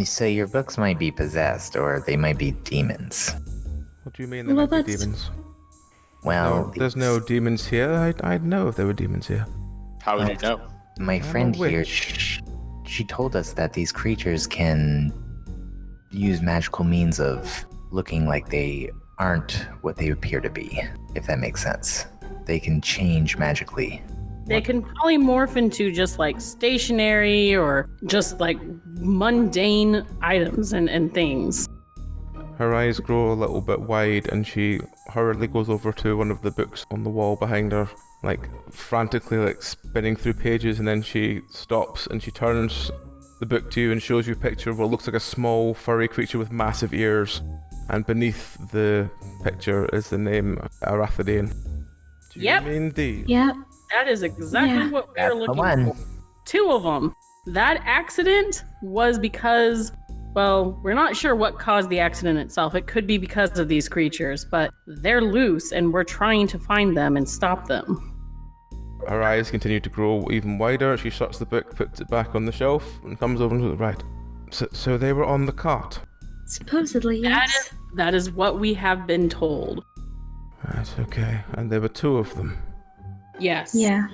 So your books might be possessed, or they might be demons. What do you mean they Well, might be that's- demons? Well, There's no demons here. I'd know if there were demons here. How would you know? my I'm a friend here, witch. she told us that these creatures can use magical means of looking like they aren't what they appear to be, if that makes sense. They can change magically. They can probably morph into just stationary or just mundane items and things. Her eyes grow a little bit wide and she hurriedly goes over to one of the books on the wall behind her, frantically spinning through pages, and then she stops and she turns the book to you and shows you a picture of what looks like a small, furry creature with massive ears. And beneath the picture is the name Arathidane. Do you Yep. mean these? Yep. That is exactly Yeah. what we're That's the looking one. for. 2 of them. That accident was because, well, we're not sure what caused the accident itself. It could be because of these creatures, but they're loose and we're trying to find them and stop them. Her eyes continue to grow even wider. She shuts the book, puts it back on the shelf, and comes over to the right. So they were on the cart. Supposedly, yes. That is what we have been told. Right, okay. And there were 2 of them. Yes. Yeah.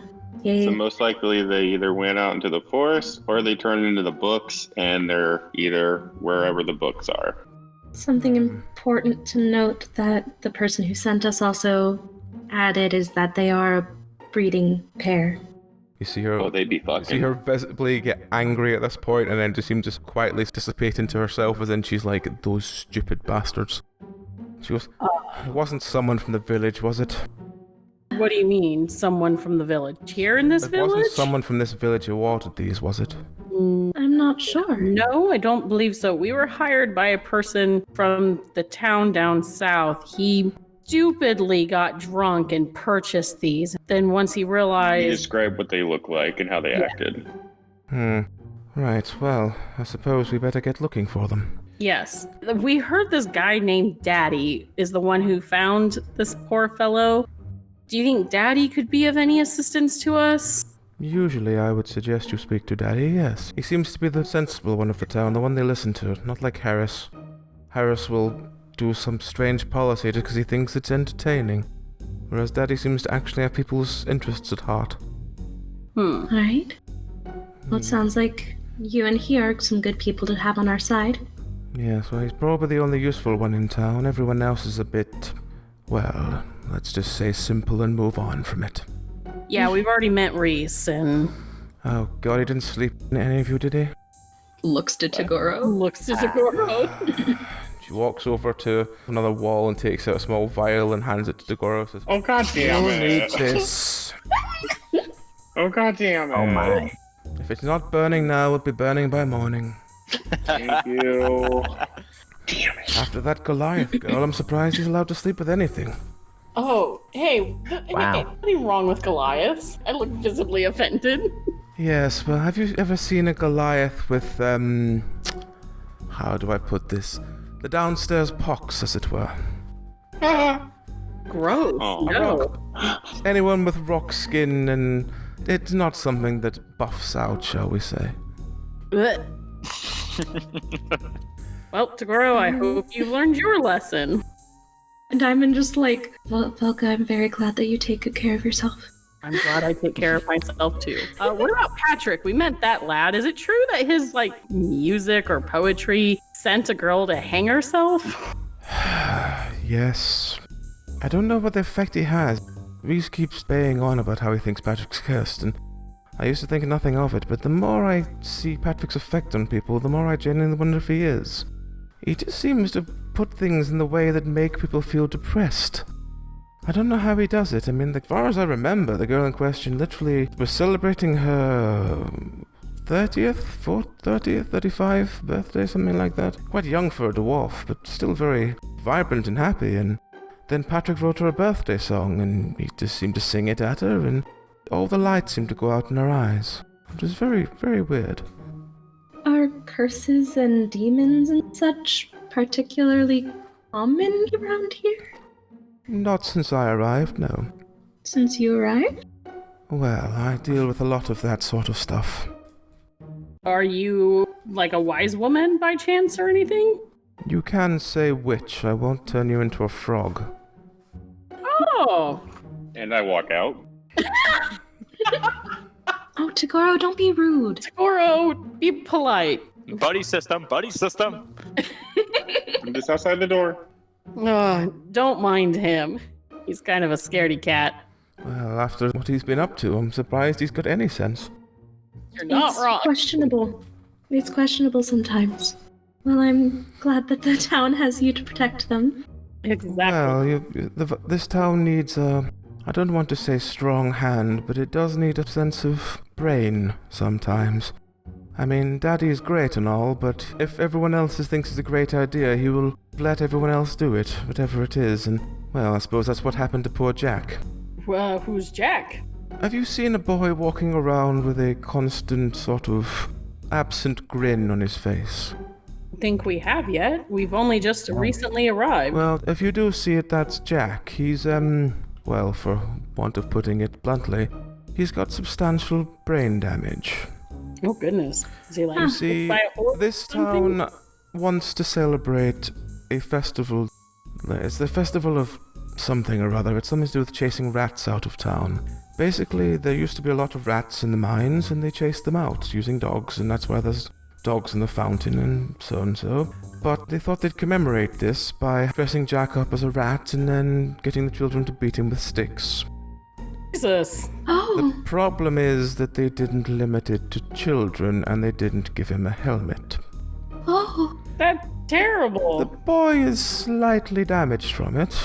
Yeah. So most likely they either went out into the forest or they turned into the books and they're either wherever the books are. Something important to note that the person who sent us also added is that they are a breeding pair. You see her. Oh, they'd be You see fucking. her visibly get angry at this point, and then just seem to quietly dissipate into herself, as in she's like, those stupid bastards. She goes, it wasn't someone from the village, was it? What do you mean, someone from the village? Here in this It village? wasn't someone from this village who ordered these, was it? I'm not sure. No, I don't believe so. We were hired by a person from the town down south. He stupidly got drunk and purchased these. Then once he He realized... described what they look like and how they acted. Right, well, I suppose we better get looking for them. Yes. We heard this guy named Daddy is the one who found this poor fellow. Do you think Daddy could be of any assistance to us? Usually I would suggest you speak to Daddy, yes. He seems to be the sensible one of the town, the one they listen to, not like Harris. Harris will do some strange policy just because he thinks it's entertaining, whereas Daddy seems to actually have people's interests at heart. Alright. Well, it sounds like you and he are some good people to have on our side. Yes, well, he's probably the only useful one in town. Everyone else is a bit, well, let's just say simple and move on from it. Yeah, we've already met Reese and Oh god, he didn't sleep in any of you, did he? Looks to Tagoro. looks to Tagoro. She walks over to another wall and takes out a small vial and hands it to Dagoro. Says, Oh god damn "You'll need it! this. Oh god damn it! Oh my. If it's not burning now, it'll be burning by morning. Thank you. After that Goliath girl, I'm surprised he's allowed to sleep with anything. Oh, hey, Wow. nothing wrong with Goliath. I look visibly offended. Yes, well, have you ever seen a Goliath with, how do I put this? The downstairs pox, as it were. Gross. Oh. No. Anyone with rock skin, and it's not something that buffs out, shall we say. Blech. Well, Tagoro, I hope you learned your lesson. And Diamond just like, well, Velka, I'm very glad that you take good care of yourself. I'm glad I take care of myself too. What about Patrick? We met that lad. Is it true that his music or poetry sent a girl to hang herself? Yes. I don't know what effect he has. Reese keeps baying on about how he thinks Patrick's cursed, and I used to think nothing of it, but the more I see Patrick's effect on people, the more I genuinely wonder if he is. He just seems to put things in the way that make people feel depressed. I don't know how he does it. I mean, as far as I remember, the girl in question literally was celebrating her 30th, 35th birthday, something like that. Quite young for a dwarf, but still very vibrant and happy, and then Patrick wrote her a birthday song, and he just seemed to sing it at her, and all the light seemed to go out in her eyes. It was very, very weird. Are curses and demons and such particularly common around here? Not since I arrived, no. Since you arrived? Well, I deal with a lot of that sort of stuff. Are you like a wise woman by chance or anything? You can say witch, I won't turn you into a frog. Oh. And I walk out. Oh, Tagoro, don't be rude. Tagoro, be polite. Buddy system, buddy system. I'm just outside the door. Oh, don't mind him. He's kind of a scaredy cat. Well, after what he's been up to, I'm surprised he's got any sense. You're not It's wrong. questionable. It's questionable sometimes. Well, I'm glad that the town has you to protect them. Exactly. Well, this town needs I don't want to say strong hand, but it does need a sense of brain sometimes. I mean, Daddy is great and all, but if everyone else thinks it's a great idea, he will let everyone else do it, whatever it is, and, well, I suppose that's what happened to poor Jack. Well, who's Jack? Have you seen a boy walking around with a constant sort of absent grin on his face? Think we have yet? We've only just recently arrived. Well, if you do see it, that's Jack. He's, well, for want of putting it bluntly, he's got substantial brain damage. Oh goodness. Is he like You see, by a horse this or something? town wants to celebrate a festival. It's the festival of something or other. It's something to do with chasing rats out of town. Basically, there used to be a lot of rats in the mines, and they chased them out using dogs, and that's why there's dogs in the fountain and so. But they thought they'd commemorate this by dressing Jack up as a rat and then getting the children to beat him with sticks. Jesus. Oh, The problem is that they didn't limit it to children, and they didn't give him a helmet. oh. That's terrible. The boy is slightly damaged from it.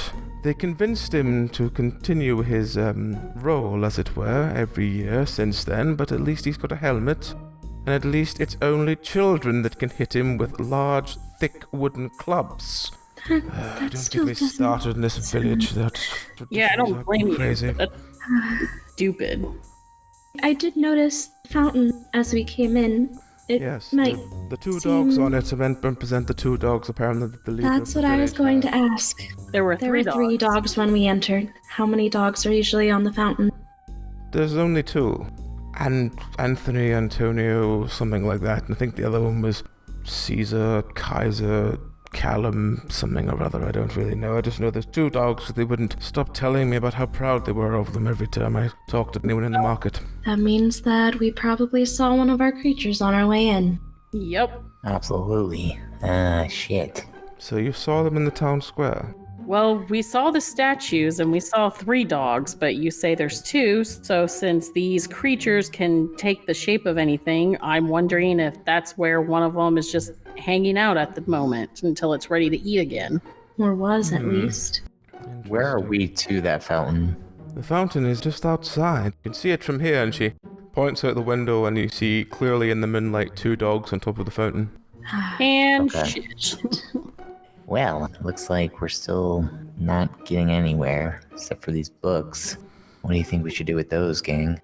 They convinced him to continue his role, as it were, every year since then, but at least he's got a helmet, and at least it's only children that can hit him with large, thick wooden clubs. That Don't still get me doesn't started in this sound- village. That's Yeah, I don't blame crazy. you. That's stupid. I did notice the fountain as we came in. It Yes, might the two seem- dogs on it represent the two dogs apparently the leader That's of the what I was village going has. to ask. There were There three were three dogs when we entered. How many dogs are usually on the fountain? There's only two. And Anthony, Antonio, something like that. And I think the other one was Caesar, Kaiser, Callum, something or other. I don't really know. I just know there's two dogs. They wouldn't stop telling me about how proud they were of them every time I talked to anyone in the market. That means that we probably saw one of our creatures on our way in. Yep. Absolutely. Shit. So you saw them in the town square? Well, we saw the statues and we saw three dogs, but you say there's two, so since these creatures can take the shape of anything, I'm wondering if that's where one of them is just hanging out at the moment until it's ready to eat again. Or was, at least. Where are we to that fountain? The fountain is just outside. You can see it from here, and she points out the window, and you see clearly in the moonlight two dogs on top of the fountain. And Okay. shit. Well, looks like we're still not getting anywhere, except for these books. What do you think we should do with those, gang?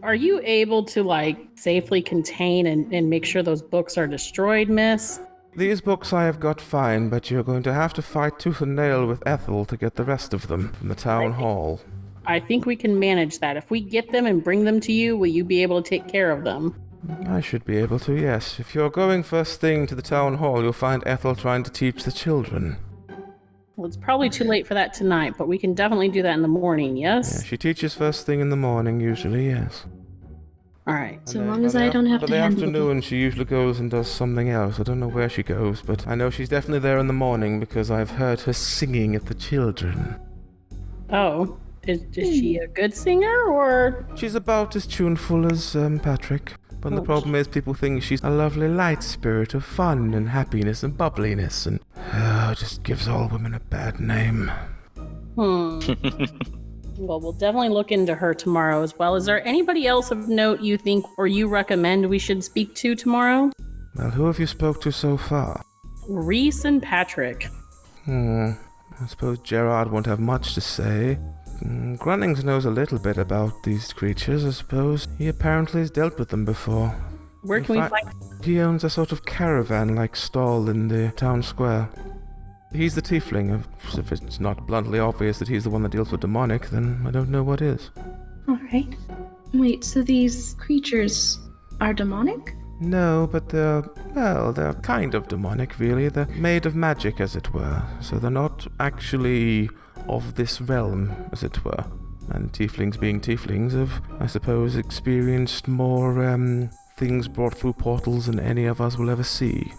Are you able to, like, safely contain and make sure those books are destroyed, miss? These books I have got fine, but you're going to have to fight tooth and nail with Ethel to get the rest of them from the town hall. I think we can manage that. If we get them and bring them to you, will you be able to take care of them? I should be able to, yes. If you're going first thing to the town hall, you'll find Ethel trying to teach the children. Well, it's probably too late for that tonight, but we can definitely do that in the morning, Yeah, yes? she teaches first thing in the morning, usually, yes. All right. So And then long as by the I don't have by to the handle the afternoon, she usually goes and does something else. I don't know where she goes, but I know she's definitely there in the morning because I've heard her singing at the children. Oh, is she a good singer or? She's about as tuneful as Patrick. But the Oh. problem is people think she's a lovely light spirit of fun and happiness and bubbliness, and it just gives all women a bad name. Well, we'll definitely look into her tomorrow as well. Is there anybody else of note you think or you recommend we should speak to tomorrow? Well, who have you spoke to so far? Reese and Patrick. I suppose Gerard won't have much to say. Grunnings knows a little bit about these creatures, I suppose. He apparently has dealt with them before. Where In can we fact, find? He owns a sort of caravan-like stall in the town square. He's the tiefling. If it's not bluntly obvious that he's the one that deals with demonic, then I don't know what is. Alright. Wait, so these creatures are demonic? No, but they're kind of demonic, really. They're made of magic, as it were. So they're not actually of this realm, as it were. And tieflings being tieflings have, I suppose, experienced more, things brought through portals than any of us will ever see.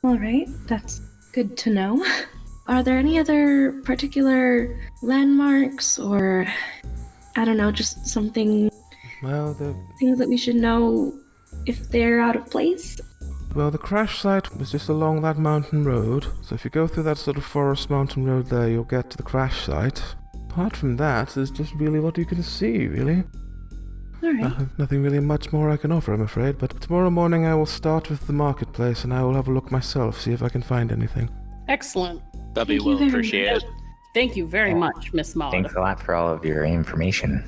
Alright, that's good to know. Are there any other particular landmarks or, I don't know, just something, Well, things that we should know if they're out of place? the crash site was just along that mountain road. So if you go through that sort of forest mountain road there, you'll get to the crash site. Apart from that, there's just really what you can see, really. All right. Nothing really much more I can offer, I'm afraid, but tomorrow morning I will start with the marketplace and I will have a look myself, see if I can find anything. Excellent. That'd be Thank you well very appreciated. Thank you very much, Miss Maud. Thanks a lot for all of your information.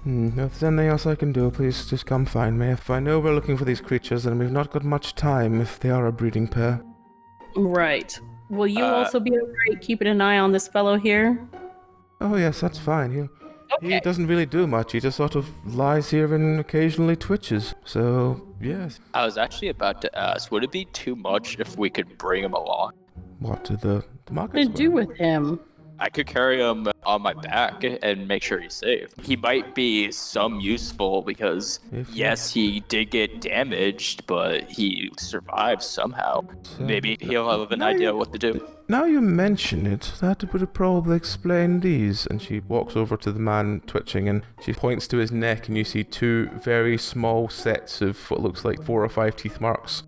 If there's anything else I can do, please just come find me. If I know we're looking for these creatures, then we've not got much time if they are a breeding pair. Right. Will you also be alright keeping an eye on this fellow here? Oh yes, that's fine. He Okay. doesn't really do much. He just sort of lies here and occasionally twitches. So, yes. I was actually about to ask, would it be too much if we could bring him along? What, to the market What to square? do with him? I could carry him on my back and make sure he's safe. He might be some useful because, yes, he did get damaged, but he survived somehow. Maybe he'll have an idea what to do. Now you mention it, that would probably explain these. And she walks over to the man twitching and she points to his neck and you see two very small sets of what looks like 4 or 5 teeth marks.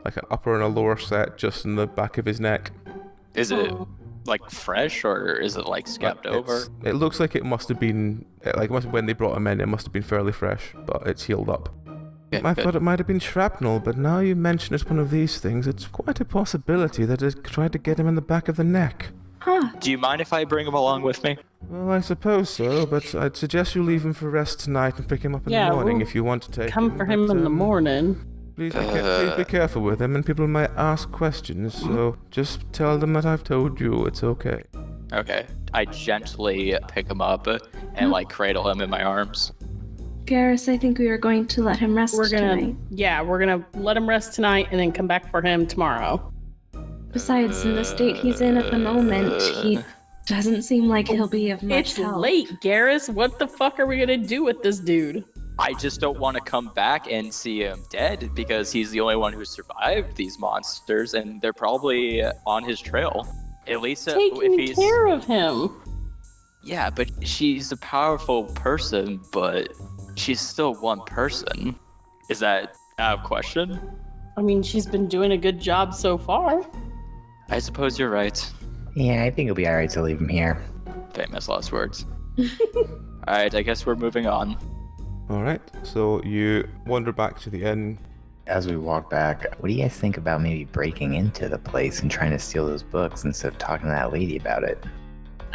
Like an upper and a lower set just in the back of his neck. Is it like fresh or is it like scabbed over? It looks like it must have been, when they brought him in, it must have been fairly fresh, but it's healed up. I thought it might have been shrapnel, but now you mention it's one of these things, it's quite a possibility that it tried to get him in the back of the neck. Huh. Do you mind if I bring him along with me? Well, I suppose so, but I'd suggest you leave him for rest tonight and pick him up in the morning if you want to take him. Come for him in the morning. Please be careful with him, and people might ask questions, so just tell them that I've told you it's okay. Okay. I gently pick him up and like cradle him in my arms. Garrus, I think we are going to let him rest tonight. We're gonna let him rest tonight and then come back for him tomorrow. Besides, in the state he's in at the moment, he doesn't seem like he'll be of much It's help. late, Garrus. What the fuck are we gonna do with this dude? I just don't want to come back and see him dead because he's the only one who survived these monsters and they're probably on his trail. At least if Taking he's... care of him. Yeah, but she's a powerful person, but she's still one person. Is that out of question? I mean, she's been doing a good job so far. I suppose you're right. Yeah, I think it'll be alright to leave him here. Famous last words. Alright, I guess we're moving on. Alright, so you wander back to the inn. As we walk back, what do you guys think about maybe breaking into the place and trying to steal those books instead of talking to that lady about it?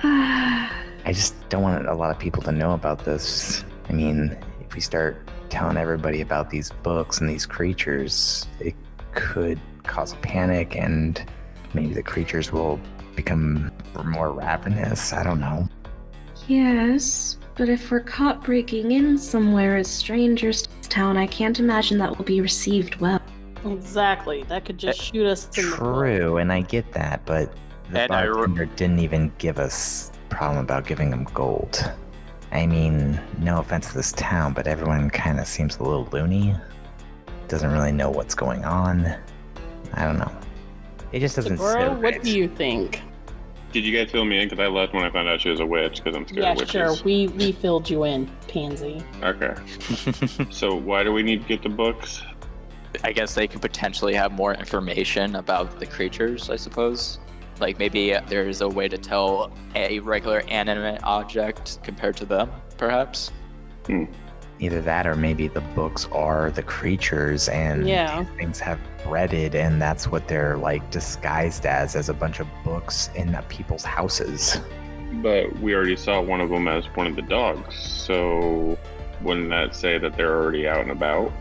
I just don't want a lot of people to know about this. I mean, if we start telling everybody about these books and these creatures, it could cause a panic and maybe the creatures will become more ravenous. I don't know. Yes, but if we're caught breaking in somewhere as strangers to this town, I can't imagine that will be received well. Exactly. That could just shoot us in the foot. True, and I get that, but the And I re- bartender didn't even give us a problem about giving him gold. I mean, no offense to this town, but everyone kind of seems a little loony. Doesn't really know what's going on. I don't know. It just doesn't sit Bro, what right. do you think? Did you guys fill me in? Because I left when I found out she was a witch, because I'm scared Yeah, of witches. sure. We filled you in, pansy. Okay. So why do we need to get the books? I guess they could potentially have more information about the creatures, I suppose. Like maybe there's a way to tell a regular animate object compared to them, perhaps. Either that or maybe the books are the creatures and Yeah. these things have breaded and that's what they're like disguised as a bunch of books in people's houses. But we already saw one of them as one of the dogs, so wouldn't that say that they're already out and about?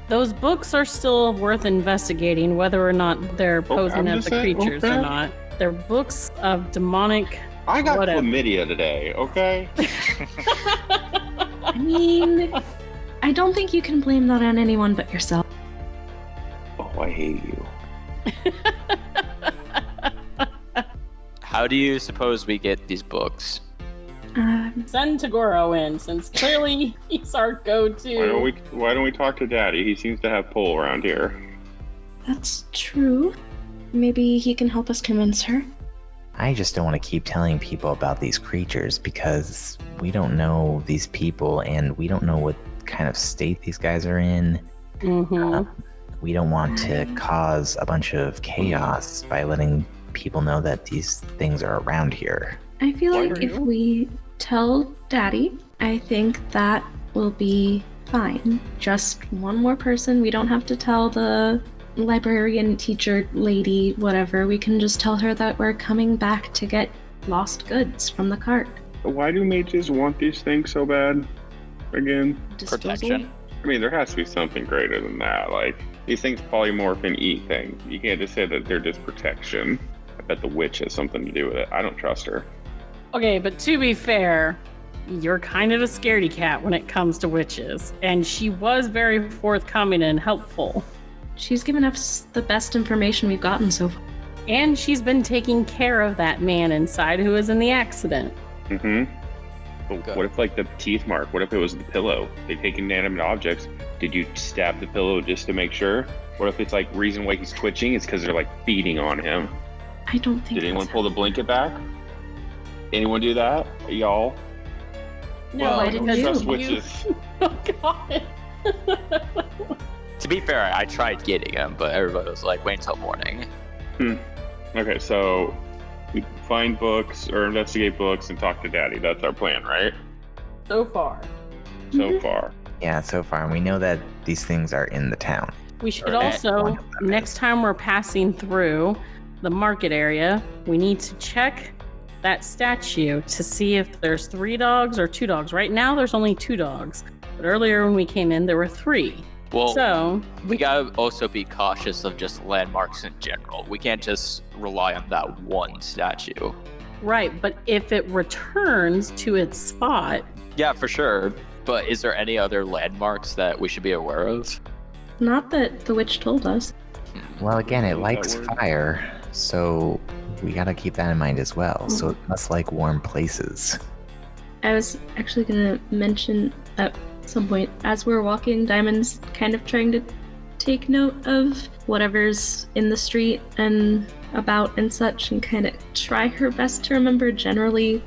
Those books are still worth investigating, whether or not they're posing I'm as just the saying, creatures okay. or not. They're books of demonic. I got Whatever. chlamydia today, okay? I mean, I don't think you can blame that on anyone but yourself. Oh, I hate you. How do you suppose we get these books? Send Tagoro in, since clearly he's our go-to. Why don't we talk to Daddy? He seems to have pull around here. That's true. Maybe he can help us convince her. I just don't want to keep telling people about these creatures because we don't know these people and we don't know what kind of state these guys are in. Mm-hmm. We don't want to cause a bunch of chaos by letting people know that these things are around here. I feel like True. if we tell Daddy, I think that will be fine. Just one more person. We don't have to tell the librarian, teacher, lady, whatever. We can just tell her that we're coming back to get lost goods from the cart. Why do mages want these things so bad? Again? Disposal? Protection. I mean, there has to be something greater than that. Like, these things polymorph and eat things. You can't just say that they're just protection. I bet the witch has something to do with it. I don't trust her. Okay, but to be fair, you're kind of a scaredy cat when it comes to witches, and she was very forthcoming and helpful. She's given us the best information we've gotten so far. And she's been taking care of that man inside who was in the accident. Mm-hmm. But what if, like, the teeth mark? What if it was the pillow? They take inanimate objects. Did you stab the pillow just to make sure? What if it's, like, reason why he's twitching is because they're, like, feeding on him? I don't think Did anyone that's pull the blanket back? Anyone do that? Y'all? No, Well, I I didn't didn't trust do. witches. Oh, God. To be fair, I tried getting him, but everybody was like, wait until morning. Okay, so we find books or investigate books and talk to Daddy. That's our plan, right? So far. So far. Yeah, so far, and we know that these things are in the town. We should Or also, one of them next is. time we're passing through the market area, we need to check that statue to see if there's 3 dogs or 2 dogs. Right now, there's only 2 dogs. But earlier when we came in, there were 3. Well, So, we gotta also be cautious of just landmarks in general. We can't just rely on that one statue. right, but if it returns to its spot, Yeah, for sure. But is there any other landmarks that we should be aware of? Not that the witch told us. Well, again, it Use that likes word. fire, so we gotta keep that in mind as well. So it must like warm places. I was actually gonna mention at some point, as we're walking, Diamond's kind of trying to take note of whatever's in the street and about and such, and kind of try her best to remember generally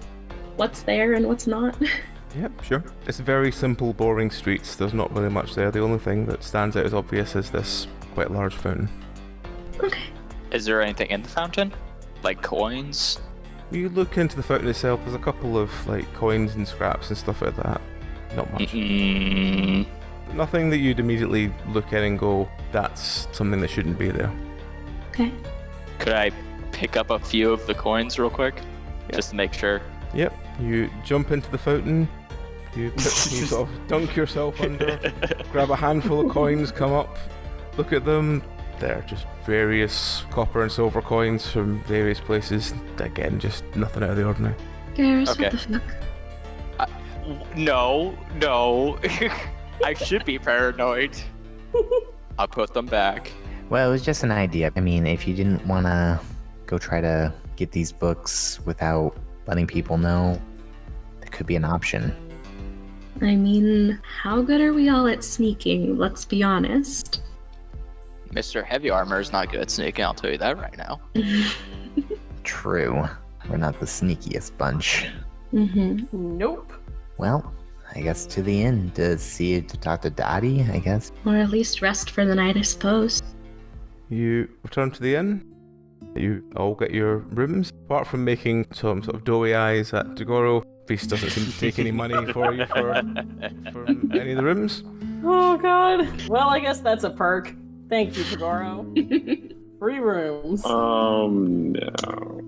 what's there and what's not. Yep, sure. It's very simple, boring streets. There's not really much there. The only thing that stands out as obvious is this quite large fountain. Okay. Is there anything in the fountain? Like coins? You look into the fountain itself, there's a couple of like coins and scraps and stuff like that. Not much. Mm-mm. Nothing that you'd immediately look in and go, that's something that shouldn't be there. Okay. Could I pick up a few of the coins real quick? Just to make sure. Yep, you jump into the fountain, you sort of dunk yourself under, grab a handful of coins, come up, look at them. They're just various copper and silver coins from various places. Again, just nothing out of the ordinary. Garrus, Okay. what the fuck? No. I should be paranoid. I'll put them back. Well, it was just an idea. I mean, if you didn't want to go try to get these books without letting people know, that could be an option. I mean, how good are we all at sneaking? Let's be honest. Mr. Heavy Armor is not good at sneaking, I'll tell you that right now. True. We're not the sneakiest bunch. nope. Well, I guess to the inn to talk to Dottie, I guess. Or at least rest for the night, I suppose. You return to the inn. You all get your rooms. Apart from making some sort of doughy eyes at Tagoro, Beast doesn't seem to take any money for you for any of the rooms. Oh, God. Well, I guess that's a perk. Thank you, Tagoro. Free rooms. No.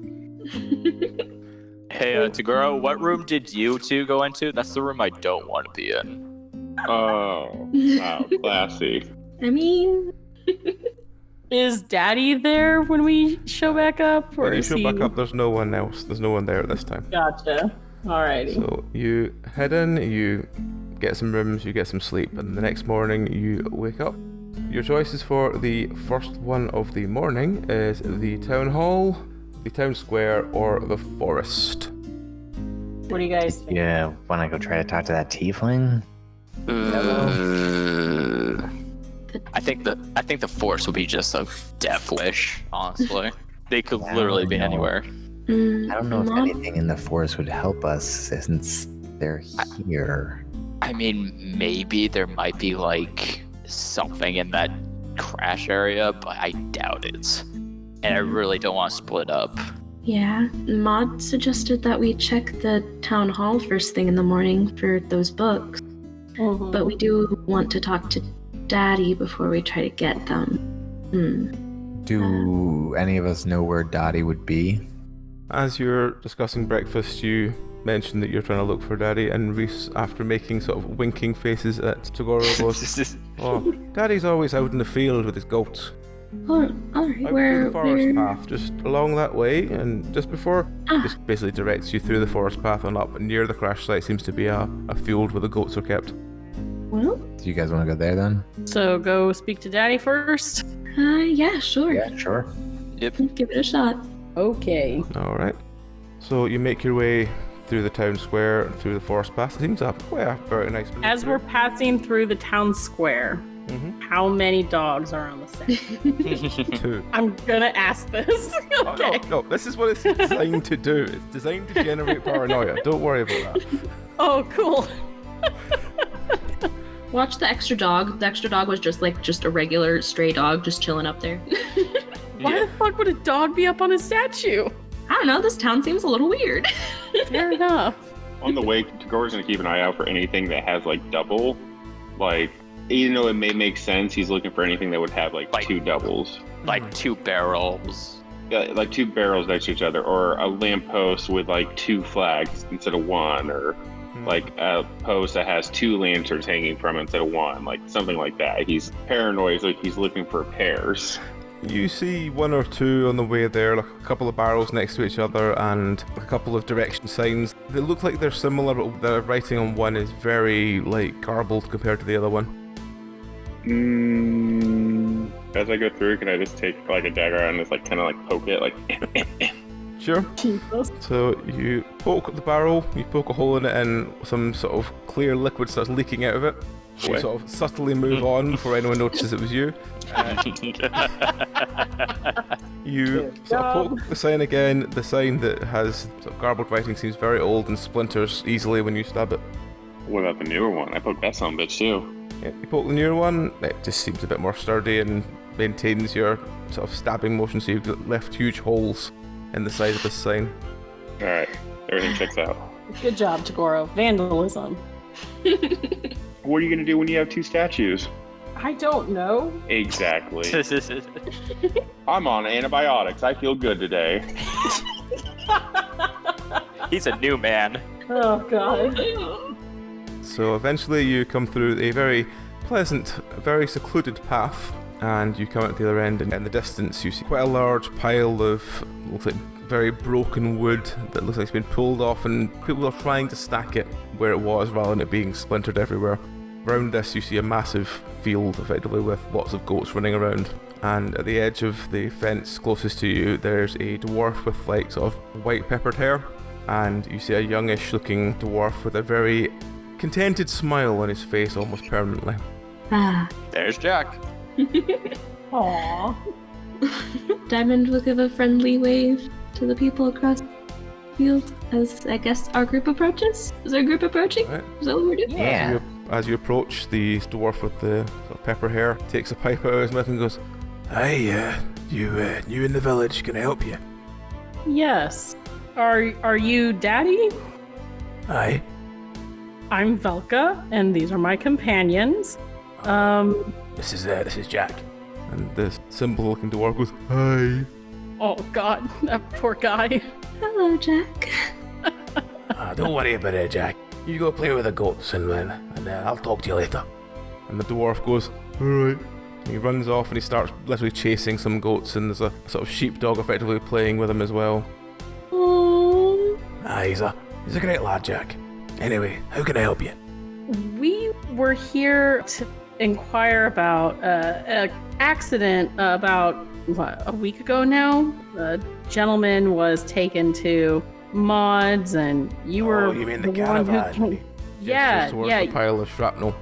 Hey, Tagoro, what room did you two go into? That's the room I don't want to be in. Oh, wow, classy. I mean, Is Daddy there when we show back up? Or When you is show he... back up, there's no one else. There's no one there at this time. Gotcha. Alrighty. So you head in, you get some rooms, you get some sleep, and the next morning you wake up. Your choices for the first one of the morning is the town hall, the town square, or the forest. What do you guys think? Yeah, wanna go try to talk to that tiefling? I think the force would be just a death wish, honestly. They could literally be know. anywhere. I don't know if Mom- anything in the forest would help us since they're here. I mean, maybe there might be like something in that crash area, but I doubt it. And I really don't want to split up. Yeah, Maud suggested that we check the town hall first thing in the morning for those books. But we do want to talk to Daddy before we try to get them. Do any of us know where Daddy would be? As you're discussing breakfast, you mention that you're trying to look for Daddy, and Reese, after making sort of winking faces at Tagoro, goes, "Oh, Daddy's always out in the field with his goats. All right, Out through the forest path, just along that way, and just before, just basically directs you through the forest path and up. Near the crash site seems to be a field where the goats are kept." Well, Do you guys want to go there then? So go speak to Daddy first. yeah, sure. Yeah, sure. Yep. Give it a shot. Okay. All right. So you make your way through the town square, through the forest path. It seems a very nice. As we're passing through the town square, how many dogs are on the set? 2. I'm gonna ask this. Okay. No, this is what it's designed to do. It's designed to generate paranoia. Don't worry about that. Oh, cool. Watch the extra dog. The extra dog was just a regular stray dog just chilling up there. Why the fuck would a dog be up on a statue? I don't know, this town seems a little weird. Fair enough. On the way, Tagor's gonna keep an eye out for anything that has double. Even though it may make sense, he's looking for anything that would have two doubles. Like 2 barrels. Yeah, 2 barrels next to each other, or a lamppost with 2 flags instead of 1, or a post that has 2 lanterns hanging from it instead of 1, something like that. He's paranoid, he's looking for pairs. You see 1 or 2 on the way there, a couple of barrels next to each other and a couple of direction signs. They look like they're similar, but the writing on one is very garbled compared to the other one. As I go through, can I just take a dagger and just poke it Sure. So you poke the barrel, you poke a hole in it, and some sort of clear liquid starts leaking out of it. You sort of subtly move on before anyone notices it was you. You sort of poke the sign again. The sign that has sort of garbled writing seems very old and splinters easily when you stab it. What about the newer one? I poked that son of a bitch too. Yeah, you poke the newer one, it just seems a bit more sturdy and maintains your sort of stabbing motion, so you've left huge holes in the side of this sign. Alright, everything checks out. Good job, Tagoro. Vandalism. What are you gonna do when you have 2 statues? I don't know. Exactly. I'm on antibiotics. I feel good today. He's a new man. Oh, God. So eventually you come through a very pleasant, very secluded path, and you come out the other end, and in the distance you see quite a large pile of, looks like very broken wood that looks like it's been pulled off, and people are trying to stack it where it was rather than it being splintered everywhere. Around this you see a massive field effectively with lots of goats running around, and at the edge of the fence closest to you there's a dwarf with sort of white peppered hair, and you see a youngish looking dwarf with a very contented smile on his face almost permanently. There's Jack. Aww. Diamond will give a friendly wave to the people across the field as I guess our group approaches. Is our group approaching? Right. Is that what we're doing? Yeah. As you approach, the dwarf with the sort of pepper hair takes a pipe out of his mouth and goes, "Hi, you in the village? Can I help you?" Yes. Are you Daddy? Aye. I'm Velka, and these are my companions. This is Jack. And this simple-looking dwarf goes, "Hi." Oh God, that poor guy. Hello, Jack. Don't worry about it, Jack. You go play with the goats, and I'll talk to you later. And the dwarf goes, "Alright." He runs off and he starts literally chasing some goats, and there's a sort of sheepdog effectively playing with him as well. Oh. He's a great lad, Jack. Anyway, how can I help you? We were here to inquire about an accident about a week ago now. A gentleman was taken to mods, and you were you mean the one who caravan? came. Yeah, Towards yeah, the pile of shrapnel.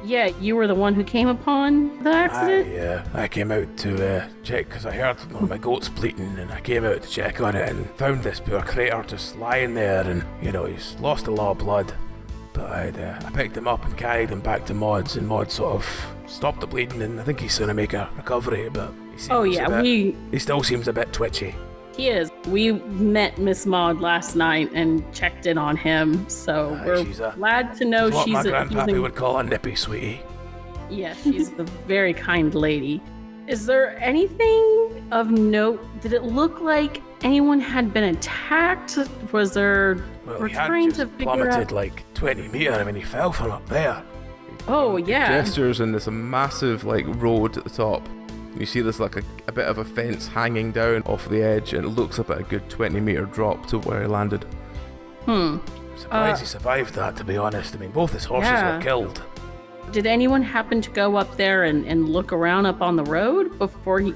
yeah. You were the one who came upon the accident. I came out to check because I heard one of my goats bleating, and I came out to check on it and found this poor crater just lying there, and he's lost a lot of blood. But I picked him up and carried him back to Mods, and Mods sort of stopped the bleeding, and I think he's going to make a recovery, but he seems he still seems a bit twitchy. He is. We met Miss Maud last night and checked in on him, so we're glad to know what she's my grandpappy using... would call a nippy sweetie. Yeah, she's a very kind lady. Is there anything of note? Did it look like anyone had been attacked? Was there... Well, we're he had trying just to figure plummeted out... like 20 meters. I mean, he fell from up there. Oh, yeah. Gestures, and there's a massive like road at the top. You see there's like a bit of a fence hanging down off the edge, and it looks about a good 20-meter drop to where he landed. Surprised he survived that, to be honest. I mean, both his horses were killed. Did anyone happen to go up there and look around up on the road before he,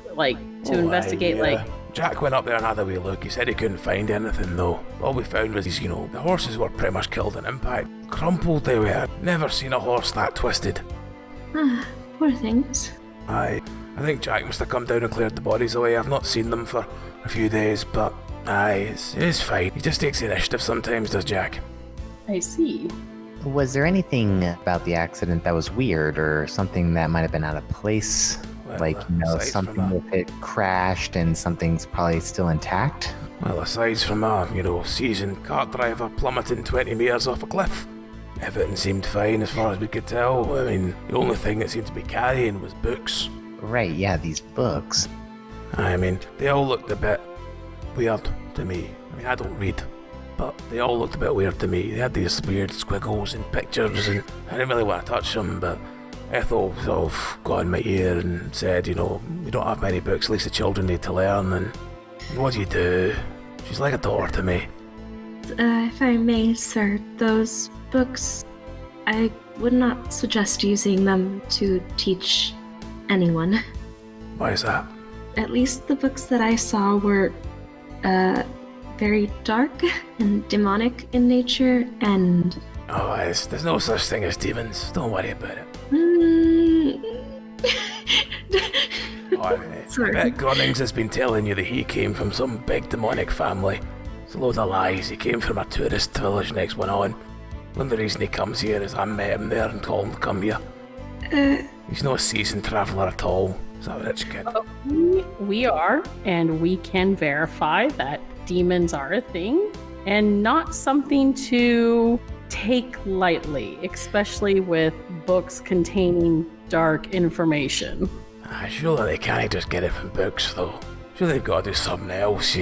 investigate, Jack went up there and had a wee look. He said he couldn't find anything, though. All we found was, the horses were pretty much killed in impact. Crumpled they were. Never seen a horse that twisted. Poor things. I think Jack must have come down and cleared the bodies away. I've not seen them for a few days, but it's fine. He just takes the initiative sometimes, does Jack? I see. Was there anything about the accident that was weird or something that might have been out of place? Well, something with it crashed and something's probably still intact? Well, aside from a, seasoned cart driver plummeting 20 metres off a cliff, everything seemed fine as far as we could tell. I mean, the only thing it seemed to be carrying was books. Right, yeah, these books. I mean, they all looked a bit weird to me. I mean, I don't read, but they all looked a bit weird to me. They had these weird squiggles and pictures, and I didn't really want to touch them, but Ethel sort of got in my ear and said, we don't have many books, at least the children need to learn, and what do you do? She's like a daughter to me. If I may, sir, those books, I would not suggest using them to teach anyone. Why is that? At least the books that I saw were very dark and demonic in nature, and... Oh, there's no such thing as demons. Don't worry about it. I bet Grunnings has been telling you that he came from some big demonic family. It's a load of lies. He came from a tourist village next one on. One of the reason he comes here is I met him there and told him to come here. He's not a seasoned traveller at all. He's a rich kid. We are, and we can verify that demons are a thing and not something to take lightly, especially with books containing dark information. Surely they can't just get it from books, though. Sure, they've got to do something else,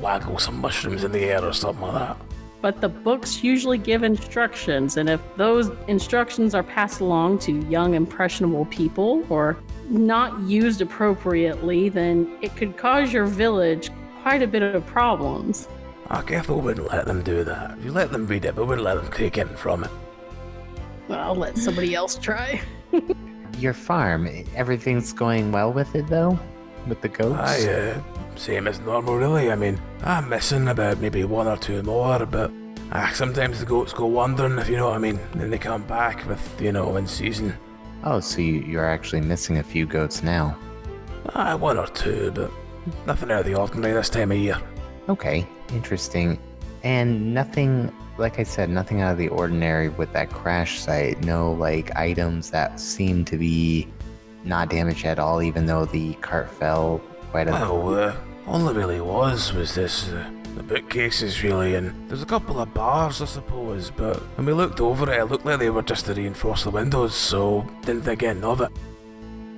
waggle some mushrooms in the air or something like that. But the books usually give instructions, and if those instructions are passed along to young, impressionable people or not used appropriately, then it could cause your village quite a bit of problems. Ethel wouldn't let them do that. You let them read it, but wouldn't let them take anything from it. Well, I'll let somebody else try. Your farm, everything's going well with it, though? With the goats? Same as normal, really. I mean, I'm missing about maybe one or two more, but sometimes the goats go wandering, if you know what I mean. Then they come back with, in season. Oh, so you're actually missing a few goats now? One or two, but nothing out of the ordinary this time of year. Okay, interesting. And nothing, like I said, nothing out of the ordinary with that crash site. No, items that seem to be not damaged at all, even though the cart fell quite a... Well, all it really was this, the bookcases, really, and there's a couple of bars, I suppose, but when we looked over it looked like they were just to reinforce the windows, so didn't think anything of it.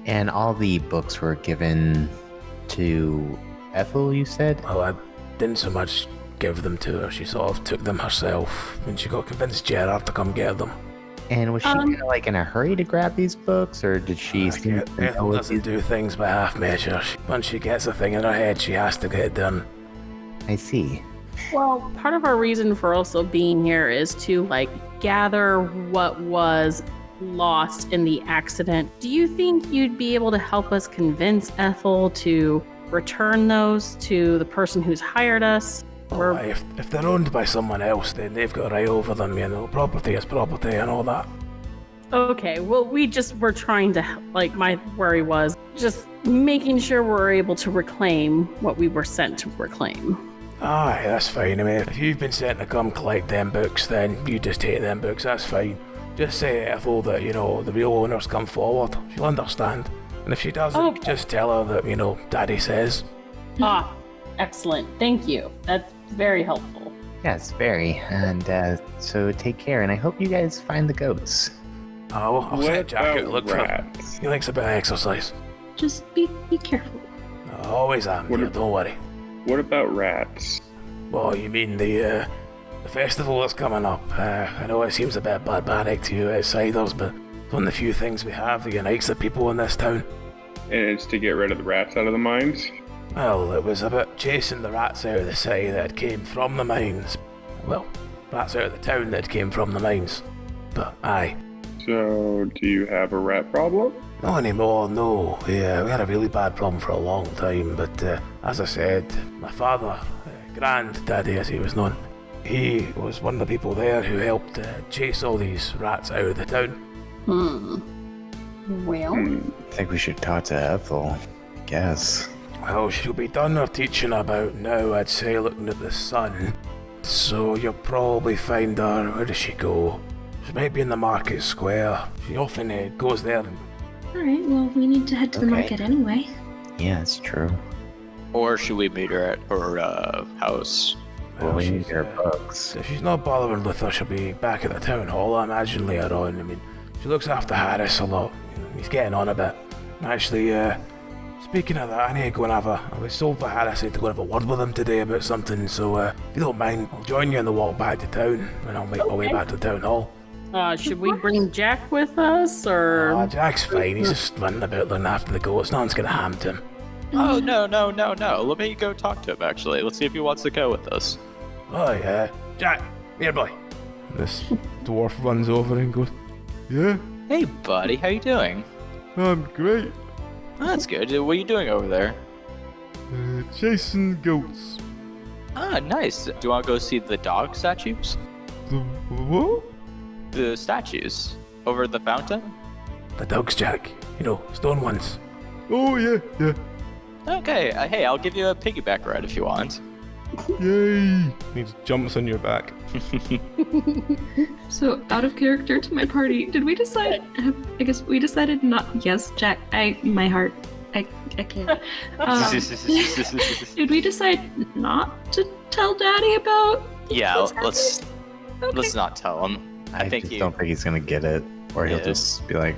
And all the books were given to Ethel, you said? Well, I didn't so much give them to her. She sort of took them herself when she got convinced Gerard to come get them. And was she in a hurry to grab these books, or did she seem to Ethel doesn't do things by half measure. Once she gets a thing in her head, she has to get it done. I see. Well, part of our reason for also being here is to gather what was lost in the accident. Do you think you'd be able to help us convince Ethel to return those to the person who's hired us? If they're owned by someone else, then they've got a right over them, property is property and all that. Okay, well, we're trying to, my worry was just making sure we're able to reclaim what we were sent to reclaim. Aye, that's fine. I mean, if you've been sent to come collect them books, then you just take them books, that's fine. Just say to Ethel that, the real owners come forward. She'll understand. And if she doesn't, just tell her that, Daddy says. Excellent. Thank you. That's very helpful. Yes, very. And so take care, and I hope you guys find the goats. Oh, I'll set Jack out to look for him. rats? He likes a bit of exercise. Just be careful. I always am, What here, if- don't worry. What about rats? Well, you mean the festival that's coming up? I know it seems a bit barbaric to you outsiders, but it's one of the few things we have that unites the people in this town. And it's to get rid of the rats out of the mines? Well, it was about chasing the rats out of the city that came from the mines. Well, rats out of the town that came from the mines. But aye, So, do you have a rat problem? not anymore, no. Yeah, we had a really bad problem for a long time, but as I said, my father, Granddaddy as he was known, he was one of the people there who helped chase all these rats out of the town. Well, Hmm. I think we should talk to Ethel. Guess. Well, she'll be done her teaching about now, I'd say, looking at the sun. So you'll probably find her. Where does she go? She might be in the market square. She often goes there. Alright, well, we need to head to the Okay. market anyway. Yeah, it's true. Or should we meet her at her house? Well, we need she's, her books. if she's not bothering with her, she'll be back at the town hall, I imagine, later on. I mean, she looks after Harris a lot. He's getting on a bit. Actually, speaking of that, I need to go and I was told by Harris to go and have a word with him today about something, so if you don't mind, I'll join you on the walk back to town, and I'll make my way Okay. back to town hall. should we bring Jack with us, or? Jack's fine, he's just running about looking after the goats, nothing's gonna happen to him. Oh, no. Let me go talk to him, actually. Let's see if he wants to go with us. Oh yeah, Jack, here boy. This dwarf runs over and goes, yeah, Hey, buddy, how you doing? I'm great. Oh, that's good. What are you doing over there? Chasing goats. Ah, nice. Do you want to go see the dog statues? The what? The statues over at the fountain? The dogs, Jack. You know, stone ones. Oh yeah, yeah. Okay, hey, I'll give you a piggyback ride if you want. Yay! He just jumps on your back. So, out of character to my party, did we decide? I guess we decided not. Yes, Jack. My heart. I can't. Did we decide not to tell Daddy about? Yeah, what's let's happening? Okay. let's not tell him. I think just don't think he's gonna get it, or he'll Yeah. just be like,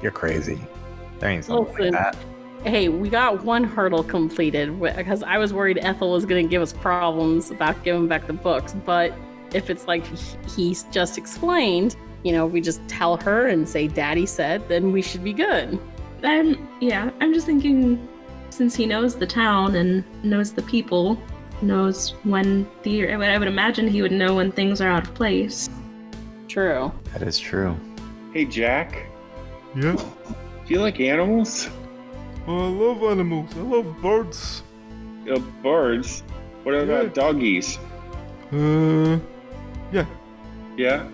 "You're crazy." There ain't something Listen. like that. Hey, we got one hurdle completed because I was worried Ethel was going to give us problems about giving back the books. But if it's like he's just explained, we just tell her and say Daddy said, then we should be good. I'm just thinking, since he knows the town and knows the people, knows when I would imagine he would know when things are out of place. True. That is true. Hey, Jack, Yeah. do you like animals? I love animals. I love birds. Birds? What about Yeah. doggies? Yeah. Yeah?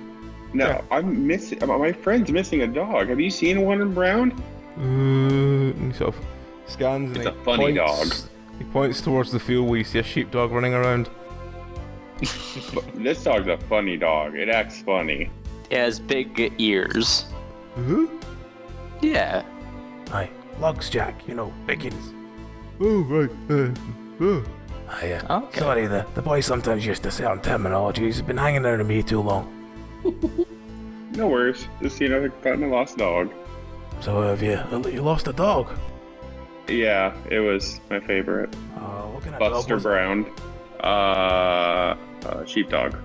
No, Yeah. I'm missing. My friend's missing a dog. Have you seen one around? And he sort of scans and It's he a funny points, He points towards the field where you see a sheepdog running around. This dog's a funny dog. It acts funny. it has big ears. Huh? Yeah. Aye. Lugs, Jack. Biggins. Oh, right. Aye, Okay. Sorry, the boy sometimes used to certain terminology. He's been hanging out with me too long. No worries. Just, found a lost dog. So have you lost a dog? Yeah, it was my favorite. What kind of Buster dog was it? Brown. Sheepdog.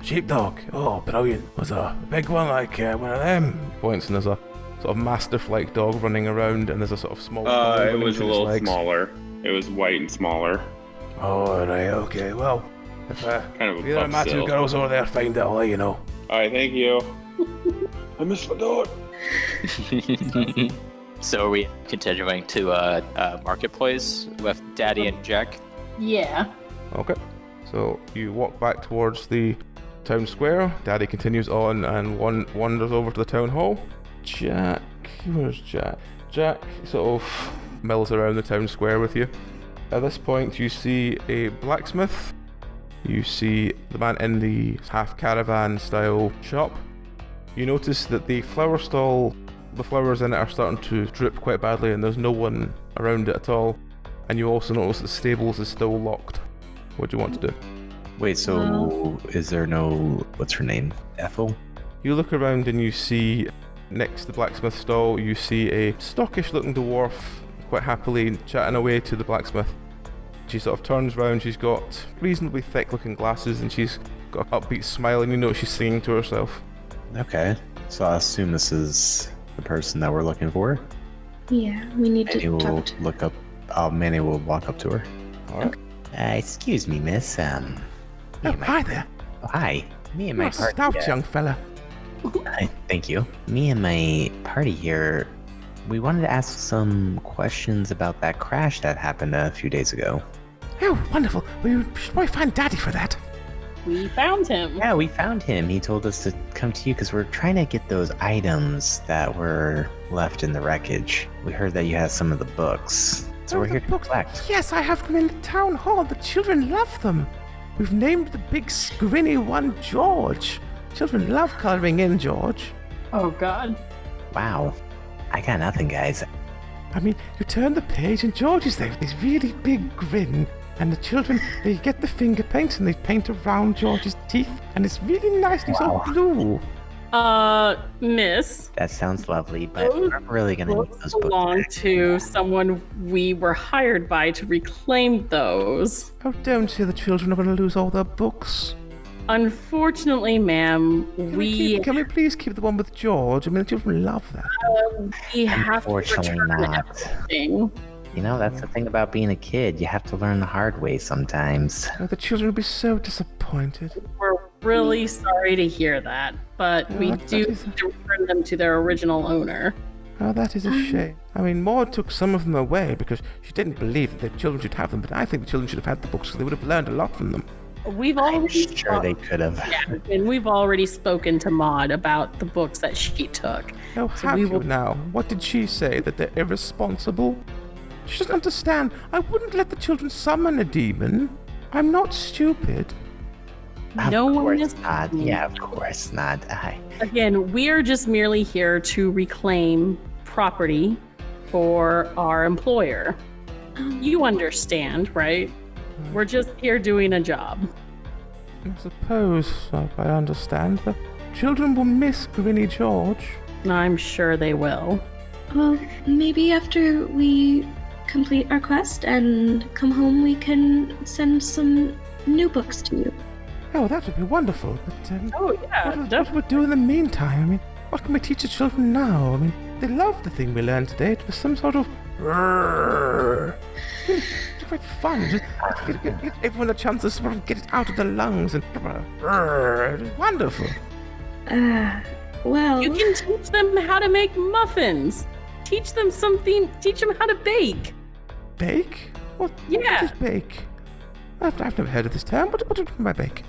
Sheepdog. Oh, brilliant. Was a big one like one of them? Points and there's a sort of mastiff-like dog running around, and there's a sort of small. dog It running was a through its little legs. smaller. It was white and smaller. Oh, right. Okay. Well, if Kind of a either of my two buff-still. girls over there find it, I'll let you know. Alright, thank you. I miss my dog. So are we continuing to marketplace with Daddy and Jack? Yeah. Okay. So you walk back towards the town square. Daddy continues on and wanders over to the town hall. Jack, where's Jack? Jack sort of mills around the town square with you. At this point, you see a blacksmith. You see the man in the half caravan style shop. You notice that the flower stall, the flowers in it are starting to drip quite badly, and there's no one around it at all. And you also notice the stables is still locked. What do you want to do? Wait, so is there no... What's her name? Ethel? You look around and you see, next to the blacksmith stall, you see a stockish-looking dwarf quite happily chatting away to the blacksmith. She sort of turns round, she's got reasonably thick-looking glasses, and she's got an upbeat smile, and you know she's singing to herself. Okay, so I assume this is the person that we're looking for. Yeah, we need Manny to will talk to look up. Manny will walk up to her. Alright. Excuse me, miss. Oh, hi there. Oh, hi. Me and You're my a party. stout young fella. Hi, thank you. Me and my party here. We wanted to ask some questions about that crash that happened a few days ago. Oh, wonderful. Well, you should probably find Daddy for that. We found him. Yeah, we found him. He told us to come to you because we're trying to get those items that were left in the wreckage. We heard that you have some of the books, so Oh, we're the here to books. collect. Yes, I have them in the town hall. The children love them. We've named the big scrinny one George. Children love colouring in George. Oh, God. Wow. I got nothing, guys. I mean, you turn the page and George is there with this really big grin. And the children, they get the finger paints and they paint around George's teeth. And it's really nice and he's all Wow. blue. That Miss. sounds lovely, but Those I'm really gonna need Books those books. belong back. to someone we were hired by to reclaim those. Oh, don't say the children are going to lose all their books. Unfortunately, ma'am, Can we please keep the one with George? I mean, the children love that. we have to Unfortunately return not. everything. You know, that's the thing about being a kid. You have to learn the hard way sometimes. Oh, the children will be so disappointed. We're really sorry to hear that, but we that do is- return them to their original owner. Oh, that is a shame. I mean, Maud took some of them away because she didn't believe that the children should have them, but I think the children should have had the books because they would have learned a lot from them. We've I'm already sure they could have. and we've already spoken to Maud about the books that she took. Oh, So have we you will- now? What did she say? That they're irresponsible? She doesn't understand. I wouldn't let the children summon a demon. I'm not stupid. No Of one course is. not. Yeah, of course not. Again, we are just merely here to reclaim property for our employer. You understand, right? We're just here doing a job. I suppose I understand. The children will miss Grinny George. I'm sure they will. Well, maybe after we complete our quest and come home, we can send some new books to you. Oh, that would be wonderful. But Oh, yeah, what we do in the meantime? I mean, what can we teach the children now? I mean, they love the thing we learned today. It was some sort of... It's quite fun. Just give everyone a chance to sort of get it out of their lungs and... It was wonderful. Well, You can teach them how to make muffins. Teach them something. Teach them how to bake. Bake? What Yeah. is bake? I've never heard of this term. What do you mean by bake?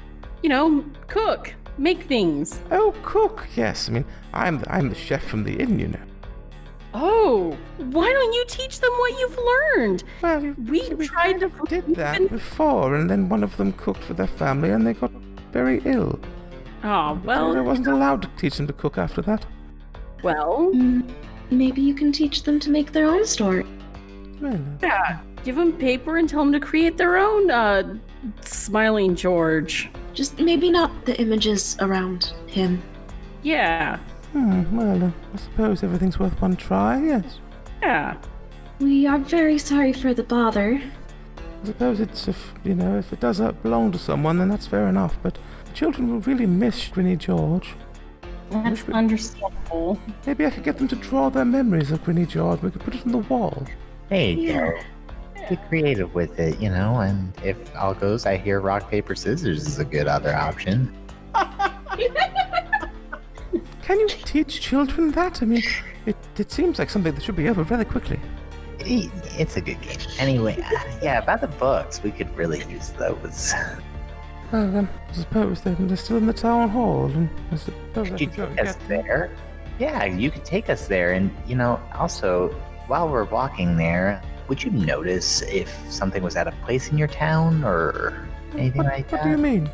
You know, cook, make things. Oh, cook. Yes. I mean, I'm the chef from the inn, you know. Oh, why don't you teach them what you've learned? Well, We see, we tried kind to- of did we've that been- before, and then one of them cooked for their family, and they got very ill. Oh, I well, wasn't allowed to teach them to cook after that. well, maybe you can teach them to make their own story. Well, yeah. Give them paper and tell them to create their own, Smiling George. Just maybe not the images around him. Yeah, well, I suppose everything's worth one try, yes. yeah. We are very sorry for the bother. I suppose it's, if it does belong to someone, then that's fair enough, but the children will really miss Grinny George. That's understandable. Maybe I could get them to draw their memories of Grinny George. We could put it on the wall. Hey, Yeah. get creative with it, and if all goes, I hear rock, paper, scissors is a good other option. Can you teach children that? I mean, it seems like something that should be over rather quickly. It's a good game. Anyway, yeah, about the books, we could really use those. Well, I suppose they're still in the town hall, and I suppose I Could you could go and take us get them. there? Yeah, you could take us there, and also, while we're walking there, would you notice if something was out of place in your town or anything like that? What do you mean?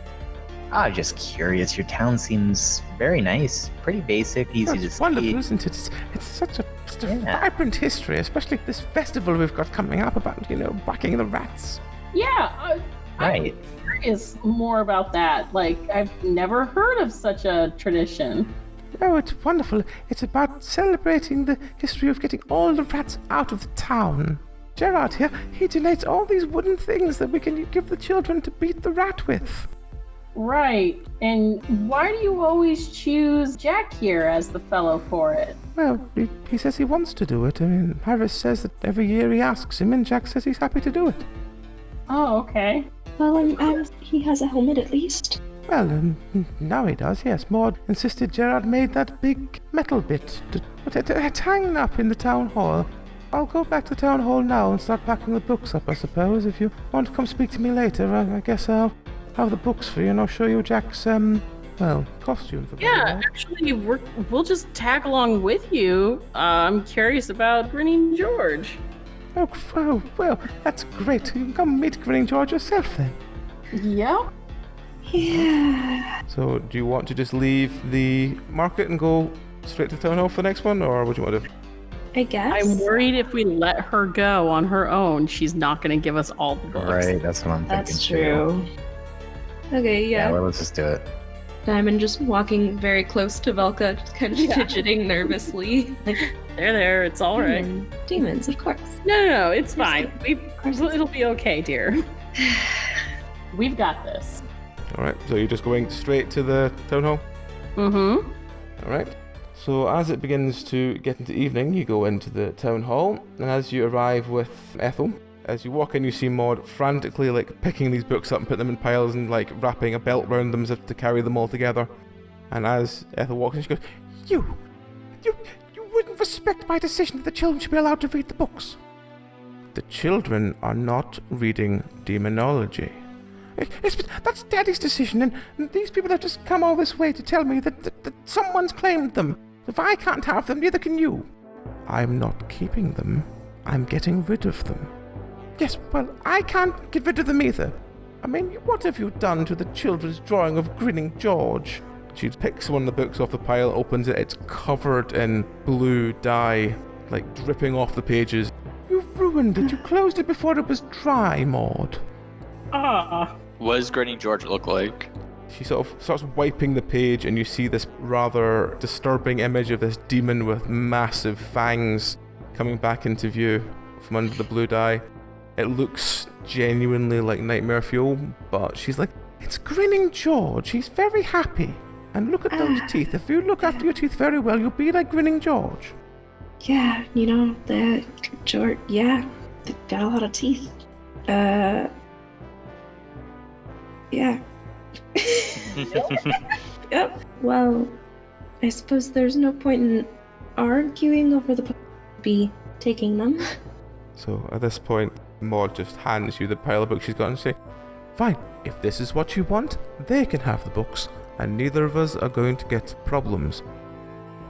I'm just curious. Your town seems very nice, pretty basic, easy to It's see. wonderful, isn't it? It's such a just a vibrant history, especially this festival we've got coming up about, whacking the rats. Yeah, Right. I'm curious more about that. Like, I've never heard of such a tradition. Oh, it's wonderful. It's about celebrating the history of getting all the rats out of the town. Gerard here, he donates all these wooden things that we can give the children to beat the rat with. Right. And why do you always choose Jack here as the fellow for it? Well, he says he wants to do it. I mean, Harris says that every year he asks him, and Jack says he's happy to do it. Oh, okay. Well, he has a helmet at least. Well, now he does, yes. Maud insisted Gerard made that big metal bit to hang up in the town hall. I'll go back to town hall now and start packing the books up, I suppose. If you want to come speak to me later, I guess I'll have the books for you and I'll show you Jack's, costume. For Actually, we'll just tag along with you. I'm curious about Grinning George. Oh, well, that's great. You can come meet Grinning George yourself then. Yeah. Yeah. So, do you want to just leave the market and go straight to town hall for the next one, or what do you want to do? I guess. I'm worried if we let her go on her own, she's not going to give us all the books. Right, that's what I'm thinking. That's true. Okay, Yeah, well, let's just do it. Diamond just walking very close to Velka, just kind of fidgeting nervously. Like, There, it's all right. Demons, of course. No, it's fine. It'll be okay, dear. We've got this. Alright, so you're just going straight to the town hall? Mm-hmm. Alright. So as it begins to get into evening, you go into the town hall, and as you arrive with Ethel, as you walk in, you see Maud frantically picking these books up and putting them in piles and wrapping a belt around them as if to carry them all together. And as Ethel walks in, she goes, You wouldn't respect my decision that the children should be allowed to read the books. The children are not reading demonology. That's Daddy's decision, and these people have just come all this way to tell me that someone's claimed them. If I can't have them, neither can you. I'm not keeping them. I'm getting rid of them. Yes, well, I can't get rid of them either. I mean, what have you done to the children's drawing of Grinning George? She picks one of the books off the pile, opens it. It's covered in blue dye, dripping off the pages. You've ruined it. You closed it before it was dry, Maud. What does Grinning George look like? She sort of starts wiping the page, and you see this rather disturbing image of this demon with massive fangs coming back into view from under the blue dye. It looks genuinely like nightmare fuel, but she's like, it's Grinning George. He's very happy. And look at those teeth. If you look after your teeth very well, you'll be like Grinning George. Yeah, the George, they've got a lot of teeth. Yeah. Yep. Well, I suppose there's no point in arguing over the be taking them. So at this point, Maud just hands you the pile of books she's got and say, fine, if this is what you want, they can have the books, and neither of us are going to get problems.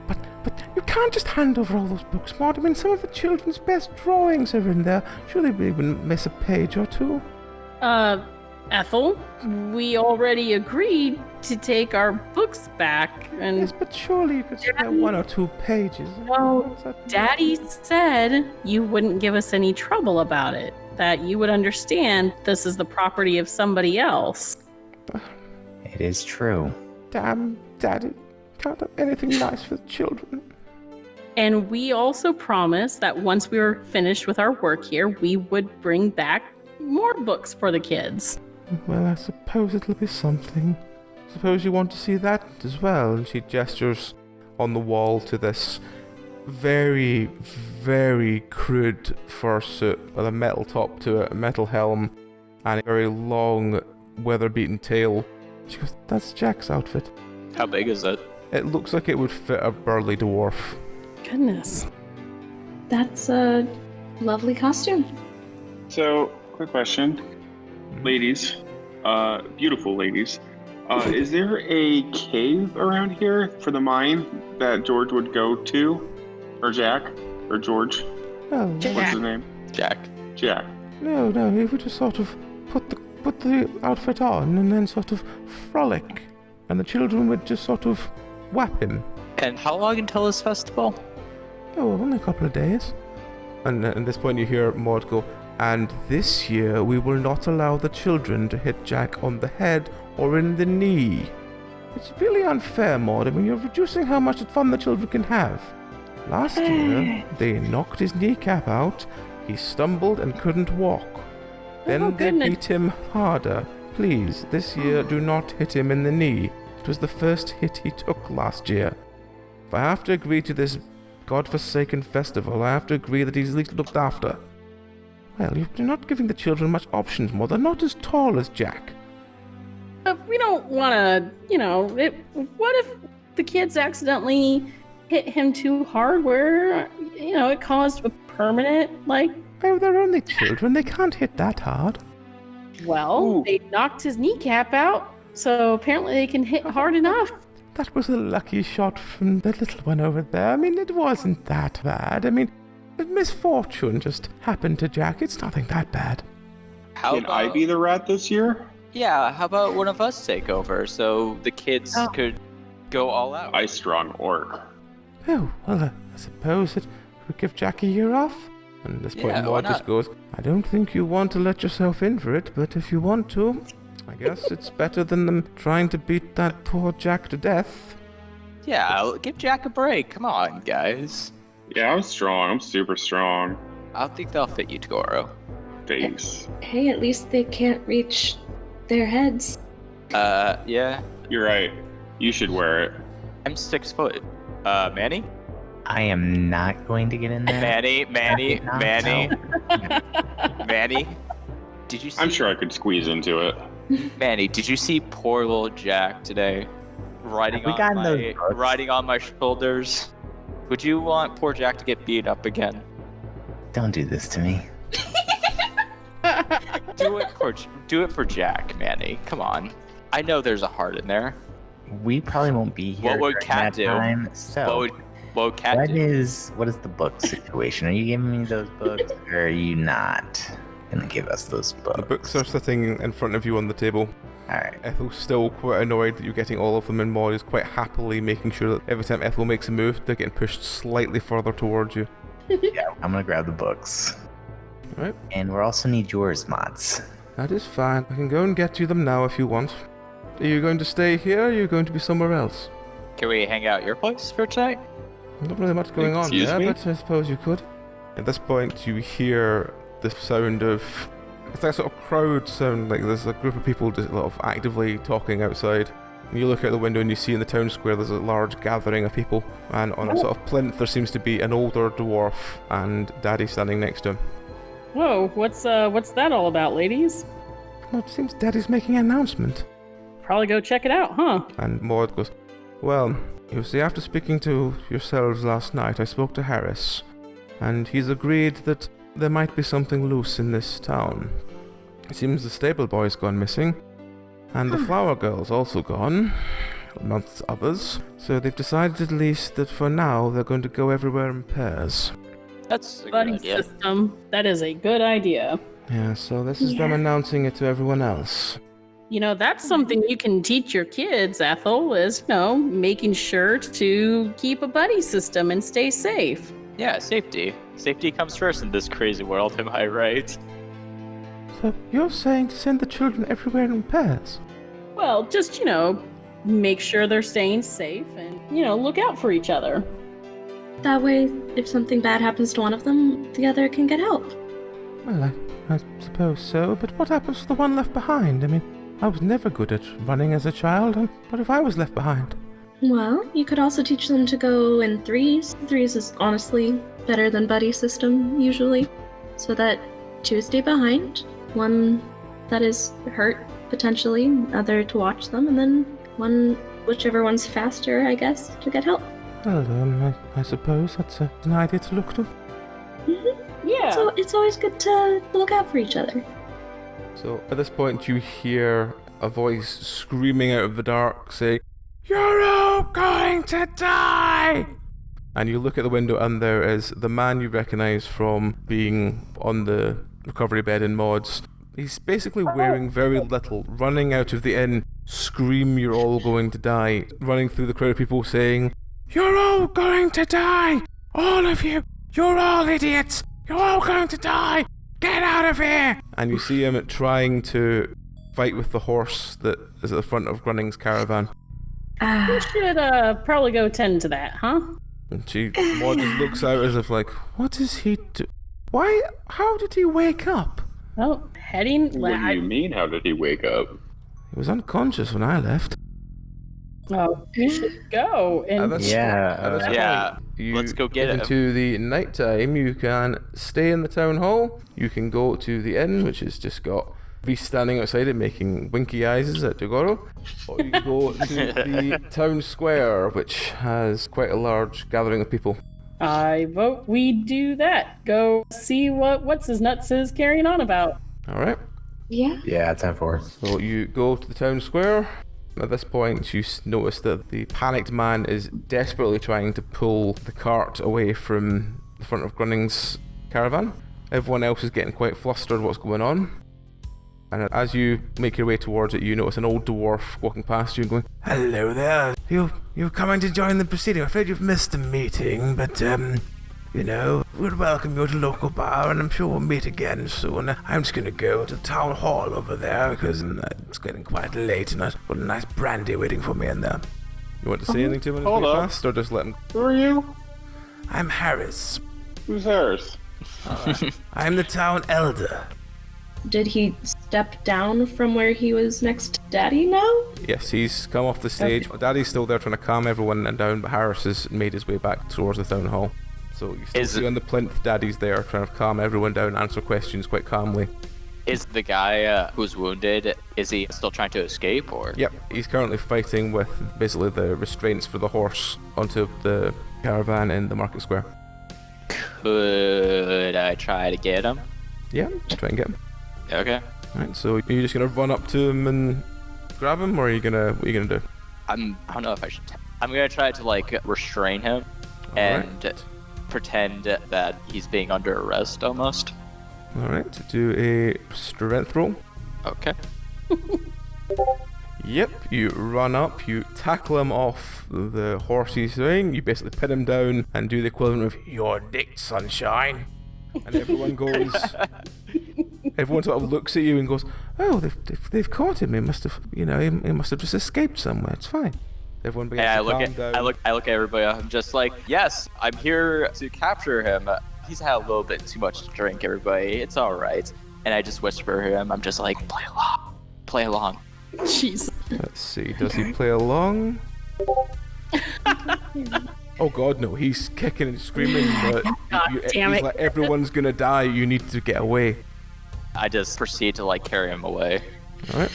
But you can't just hand over all those books, Maud. I mean, some of the children's best drawings are in there. Surely we wouldn't miss a page or two. Ethel, we already agreed to take our books back, and Yes, but surely you could spare one or two pages. Well, Daddy said you wouldn't give us any trouble about it, that you would understand this is the property of somebody else. It is true. Damn, Daddy. Can't have anything nice for the children. And we also promised that once we were finished with our work here, we would bring back more books for the kids. Well, I suppose it'll be something. Suppose you want to see that as well. And she gestures on the wall to this very, very crude fursuit with a metal top to it, a metal helm, and a very long, weather-beaten tail. She goes, that's Jack's outfit. How big is it? It looks like it would fit a burly dwarf. Goodness. That's a lovely costume. So, quick question. Ladies, beautiful ladies, is there a cave around here for the mine that George would go to? Or Jack? Or George? Well, What's his name? Jack. Jack. no, he would just sort of put the outfit on and then sort of frolic. And the children would just sort of whap him. And how long until this festival? Oh, only a couple of days. And at this point you hear Maud go, and this year we will not allow the children to hit Jack on the head or in the knee. It's really unfair, Maud. I mean, you're reducing how much fun the children can have. Last year, they knocked his kneecap out, he stumbled and couldn't walk. Then they beat him harder. Please, this year do not hit him in the knee. It was the first hit he took last year. If I have to agree to this godforsaken festival, I have to agree that he's at least looked after. Well, you're not giving the children much options, Maud. They're not as tall as Jack. We don't want to, what if the kids accidentally hit him too hard where, it caused a permanent, Oh, they're only children. They can't hit that hard. Well, they knocked his kneecap out, so apparently they can hit hard enough. That was a lucky shot from the little one over there. I mean, it wasn't that bad. I mean, a misfortune just happened to Jack. It's nothing that bad. Can I be the rat this year? Yeah, how about one of us take over so the kids could go all out? I strong orc. Oh, well, I suppose that we give Jack a year off. And at this point, Maud just goes, I don't think you want to let yourself in for it, but if you want to, I guess it's better than them trying to beat that poor Jack to death. Yeah, give Jack a break. Come on, guys. Yeah, I'm strong. I'm super strong. I think they'll fit you, Goro. Thanks. Hey, at least they can't reach their heads. Yeah. You're right. You should wear it. I'm 6 foot. Manny? I am not going to get in there. Manny. Manny? Did you see... I'm sure I could squeeze into it. Manny, did you see poor little Jack today? Riding on my shoulders? Would you want poor Jack to get beat up again? Don't do this to me. Do it for Jack, Manny. Come on. I know there's a heart in there. We probably won't be here. What would Cat do? Time, so what would Cat do? What is the book situation? Are you giving me those books, or are you not gonna give us those books? The books are sitting in front of you on the table. Alright. Ethel's still quite annoyed that you're getting all of them, and Maud is quite happily making sure that every time Ethel makes a move, they're getting pushed slightly further towards you. Yeah, I'm gonna grab the books. Right. And we also need yours, mods. That is fine. I can go and get you them now if you want. Are you going to stay here, or are you going to be somewhere else? Can we hang out at your place for tonight? Not really much going on there, me? but I suppose you could. At this point, you hear the sound of... It's like a sort of crowd sound, like there's a group of people just actively talking outside. And you look out the window and you see in the town square there's a large gathering of people. And on a sort of plinth there seems to be an older dwarf and Daddy standing next to him. Whoa, what's that all about, ladies? Well, it seems Daddy's making an announcement. Probably go check it out, huh? And Maud goes, well, you see, after speaking to yourselves last night, I spoke to Harris. And he's agreed that there might be something loose in this town. It seems the stable boy's gone missing. And the flower girl's also gone, amongst others. So they've decided at least that for now they're going to go everywhere in pairs. That's a good Buddy idea. system. That is a good idea. Yeah, so this is them announcing it to everyone else. That's something you can teach your kids, Ethel, is, making sure to keep a buddy system and stay safe. Yeah, safety. Safety comes first in this crazy world, am I right? So you're saying to send the children everywhere in pairs? Well, just, make sure they're staying safe and, look out for each other. That way, if something bad happens to one of them, the other can get help. Well, I suppose so, but what happens to the one left behind? I mean, I was never good at running as a child, and what if I was left behind? Well, you could also teach them to go in threes. Threes is honestly better than buddy system, usually. So that two stay behind, one that is hurt, potentially, other to watch them, and then one, whichever one's faster, I guess, to get help. Well, I suppose that's an idea to look to. Mm-hmm. Yeah. So it's always good to look out for each other. So at this point you hear a voice screaming out of the dark saying, "You're all going to die!" And you look at the window and there is the man you recognise from being on the recovery bed in Maud's. He's basically wearing very little, running out of the inn, scream, "You're all going to die," running through the crowd of people saying, "You're all going to die! All of you! You're all idiots! You're all going to die! Get out of here! And you see him trying to fight with the horse that is at the front of Grunning's caravan. We should probably go tend to that, huh? And Maud just looks out as if like, what is he do? Why? How did he wake up? Oh, heading... What do you mean, how did he wake up? He was unconscious when I left. Oh, we should go. And Let's go get him. Into the night time, you can stay in the town hall. You can go to the inn, which has just got Beast standing outside it making winky eyes at Togoro. Or you can go to the town square, which has quite a large gathering of people. I vote we do that. Go see what's his nuts is carrying on about. All right. Yeah. Yeah, 10-4. So you go to the town square. At this point, you notice that the panicked man is desperately trying to pull the cart away from the front of Grunning's caravan. Everyone else is getting quite flustered what's going on. And as you make your way towards it, you notice an old dwarf walking past you and going, "Hello there. You're coming to join the proceeding. I'm afraid you've missed the meeting, but we'd welcome you to Luchgobar, and I'm sure we'll meet again soon. I'm just going to go to the town hall over there because it's getting quite late and I've got a nice brandy waiting for me in there." You want to say anything to him as Hold you up. past, or just let him? Who are you? I'm Harris. Who's Harris? I'm the town elder. Did he step down from where he was next to Daddy now? Yes, he's come off the stage. Daddy's still there trying to calm everyone down, but Harris has made his way back towards the town hall. So you still see on the plinth, Daddy's there trying to calm everyone down, answer questions quite calmly. Is the guy who's wounded, is he still trying to escape, or? Yep, he's currently fighting with basically the restraints for the horse onto the caravan in the market square. Could I try to get him? Yeah, try and get him. Okay. Alright, so are you just gonna run up to him and grab him, or what are you gonna do? I don't know if I should. I'm gonna try to restrain him and pretend that he's being under arrest almost. Alright, do a strength roll. Okay. Yep, you run up, you tackle him off the horse he's doing, you basically pin him down and do the equivalent of "You're nicked, sunshine." And everyone goes, everyone sort of looks at you and goes, "Oh, they've caught him. He must have, he must have just escaped somewhere. It's fine." Everyone begins to calm down. I look at everybody. I'm just like, yes, I'm here to capture him. He's had a little bit too much to drink. Everybody, it's all right. And I just whisper to him. I'm just like, play along. Jeez. Let's see, does he play along? Oh god, no, he's kicking and screaming, but damn he's it. like, everyone's gonna die, you need to get away. I just proceed to carry him away. Alright.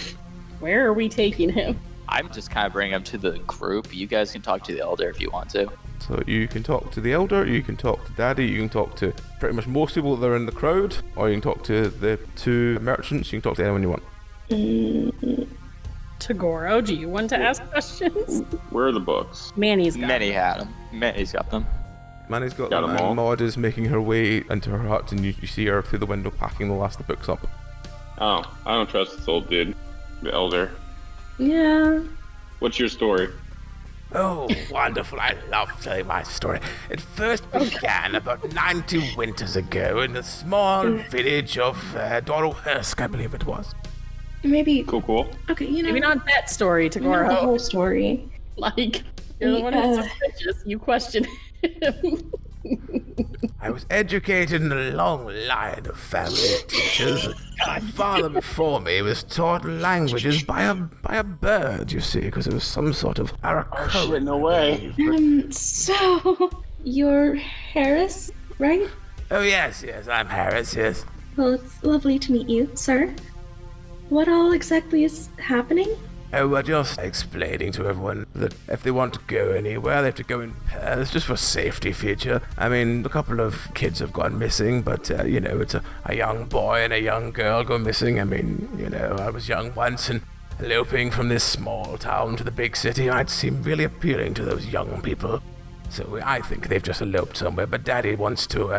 Where are we taking him? I'm just kind of bringing him to the group. You guys can talk to the elder if you want to. So you can talk to the elder, you can talk to Daddy, you can talk to pretty much most people that are in the crowd, or you can talk to the two merchants, you can talk to anyone you want. Togoro, do you want to ask questions? Where are the books? Manny's got Manny had them. Manny's got them. Manny's got Got them, 'em all. and Maud is making her way into her hut, and you see her through the window packing the last of the books up. Oh, I don't trust this old dude. The elder. Yeah. What's your story? Oh, wonderful. I love telling my story. It first began about 90 winters ago in the small village of Dorohursk, I believe it was. Maybe. Cool. Okay, Maybe not that story, not the Togoro. whole story. Like, you're the one who's suspicious. You question him. I was educated in a long line of family teachers. My father before me was taught languages by a bird, you see, because it was some sort of Arakoan. Shit, no way. So, you're Harris, right? Oh, yes, I'm Harris, yes. Well, it's lovely to meet you, sir. What all exactly is happening? Oh, we're just explaining to everyone that if they want to go anywhere, they have to go in pairs, just for safety feature. I mean, a couple of kids have gone missing, but, it's a young boy and a young girl go missing. I mean, I was young once, and eloping from this small town to the big city might seem really appealing to those young people. So I think they've just eloped somewhere, but Daddy wants to,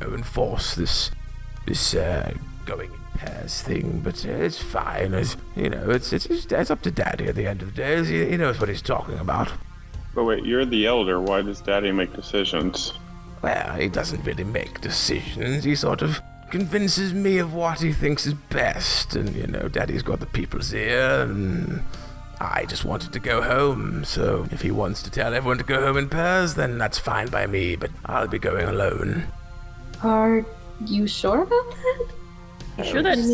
enforce this going in pairs thing, but it's fine. It's up to Daddy at the end of the day. He knows what he's talking about. But wait, you're the elder. Why does Daddy make decisions? Well, he doesn't really make decisions. He sort of convinces me of what he thinks is best. And, Daddy's got the people's ear, and I just wanted to go home. So if he wants to tell everyone to go home in pairs, then that's fine by me, but I'll be going alone. Are you sure about that? You sure that's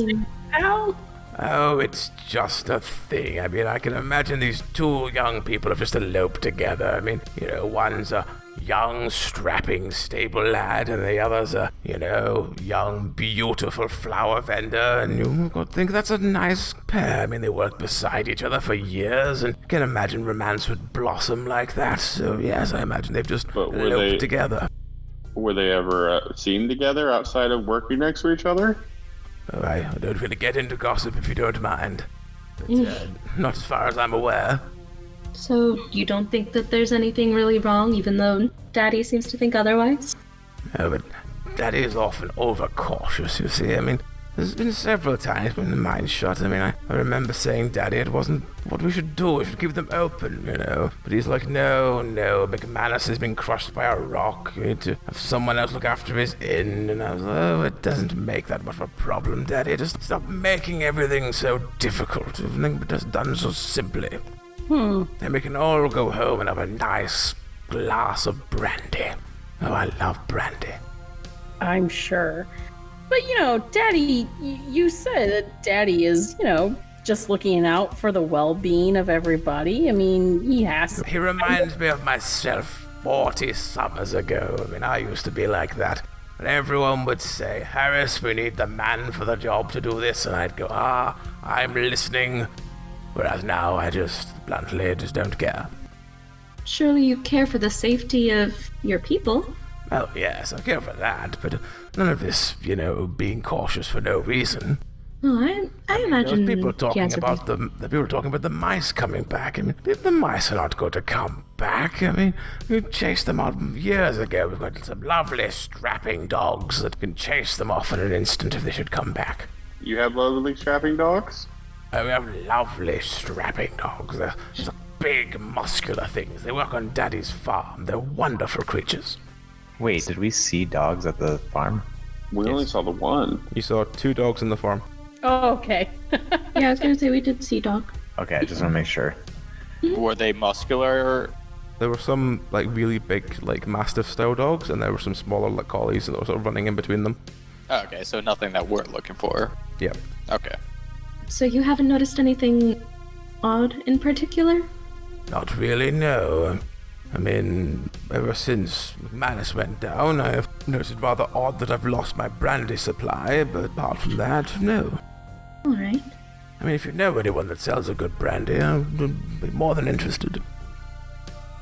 how? Oh, it's just a thing. I mean, I can imagine these two young people have just eloped together. I mean, one's a young, strapping, stable lad, and the other's a, young, beautiful flower vendor, and you think that's a nice pair. I mean, they worked beside each other for years, and you can imagine romance would blossom like that. So, yes, I imagine they've just eloped together. Were they ever seen together outside of working next to each other? Oh, I don't really get into gossip if you don't mind. But, not as far as I'm aware. So you don't think that there's anything really wrong, even though Daddy seems to think otherwise? No, but Daddy is often overcautious, you see. I mean, there's been several times when the mind's shut. I mean, I remember saying, Daddy, it wasn't what we should do. We should keep them open, But he's like, no, McManus has been crushed by a rock. You need to have someone else look after his inn. And I was like, oh, it doesn't make that much of a problem, Daddy. Just stop making everything so difficult. Everything just done so simply. Then we can all go home and have a nice glass of brandy. Oh, I love brandy. I'm sure. But, Daddy, you said that Daddy is, just looking out for the well-being of everybody. I mean, he has to. He reminds me of myself 40 summers ago. I mean, I used to be like that. And everyone would say, Harris, we need the man for the job to do this. And I'd go, I'm listening. Whereas now I bluntly don't care. Surely you care for the safety of your people. Oh, yes, I care for that, but none of this, being cautious for no reason. Oh, I imagine There was people talking about people. the people were talking about the mice coming back. I mean, the mice are not going to come back. I mean, we chased them out years ago. We've got some lovely strapping dogs that can chase them off in an instant if they should come back. You have lovely strapping dogs? We have lovely strapping dogs. They're just big, muscular things. They work on Daddy's farm. They're wonderful creatures. Wait, did we see dogs at the farm? We only saw the one. You saw 2 dogs in the farm. Oh, okay. Yeah, I was gonna say we did see dog. Okay, I just want to make sure. Were they muscular? There were some really big mastiff style dogs, and there were some smaller collies that were sort of running in between them. Okay, so nothing that we're looking for. Yep. Okay. So you haven't noticed anything odd in particular? Not really, no. I mean, ever since McManus went down, I have noticed it rather odd that I've lost my brandy supply, but apart from that, no. Alright. I mean, if you know anyone that sells a good brandy, I'd be more than interested.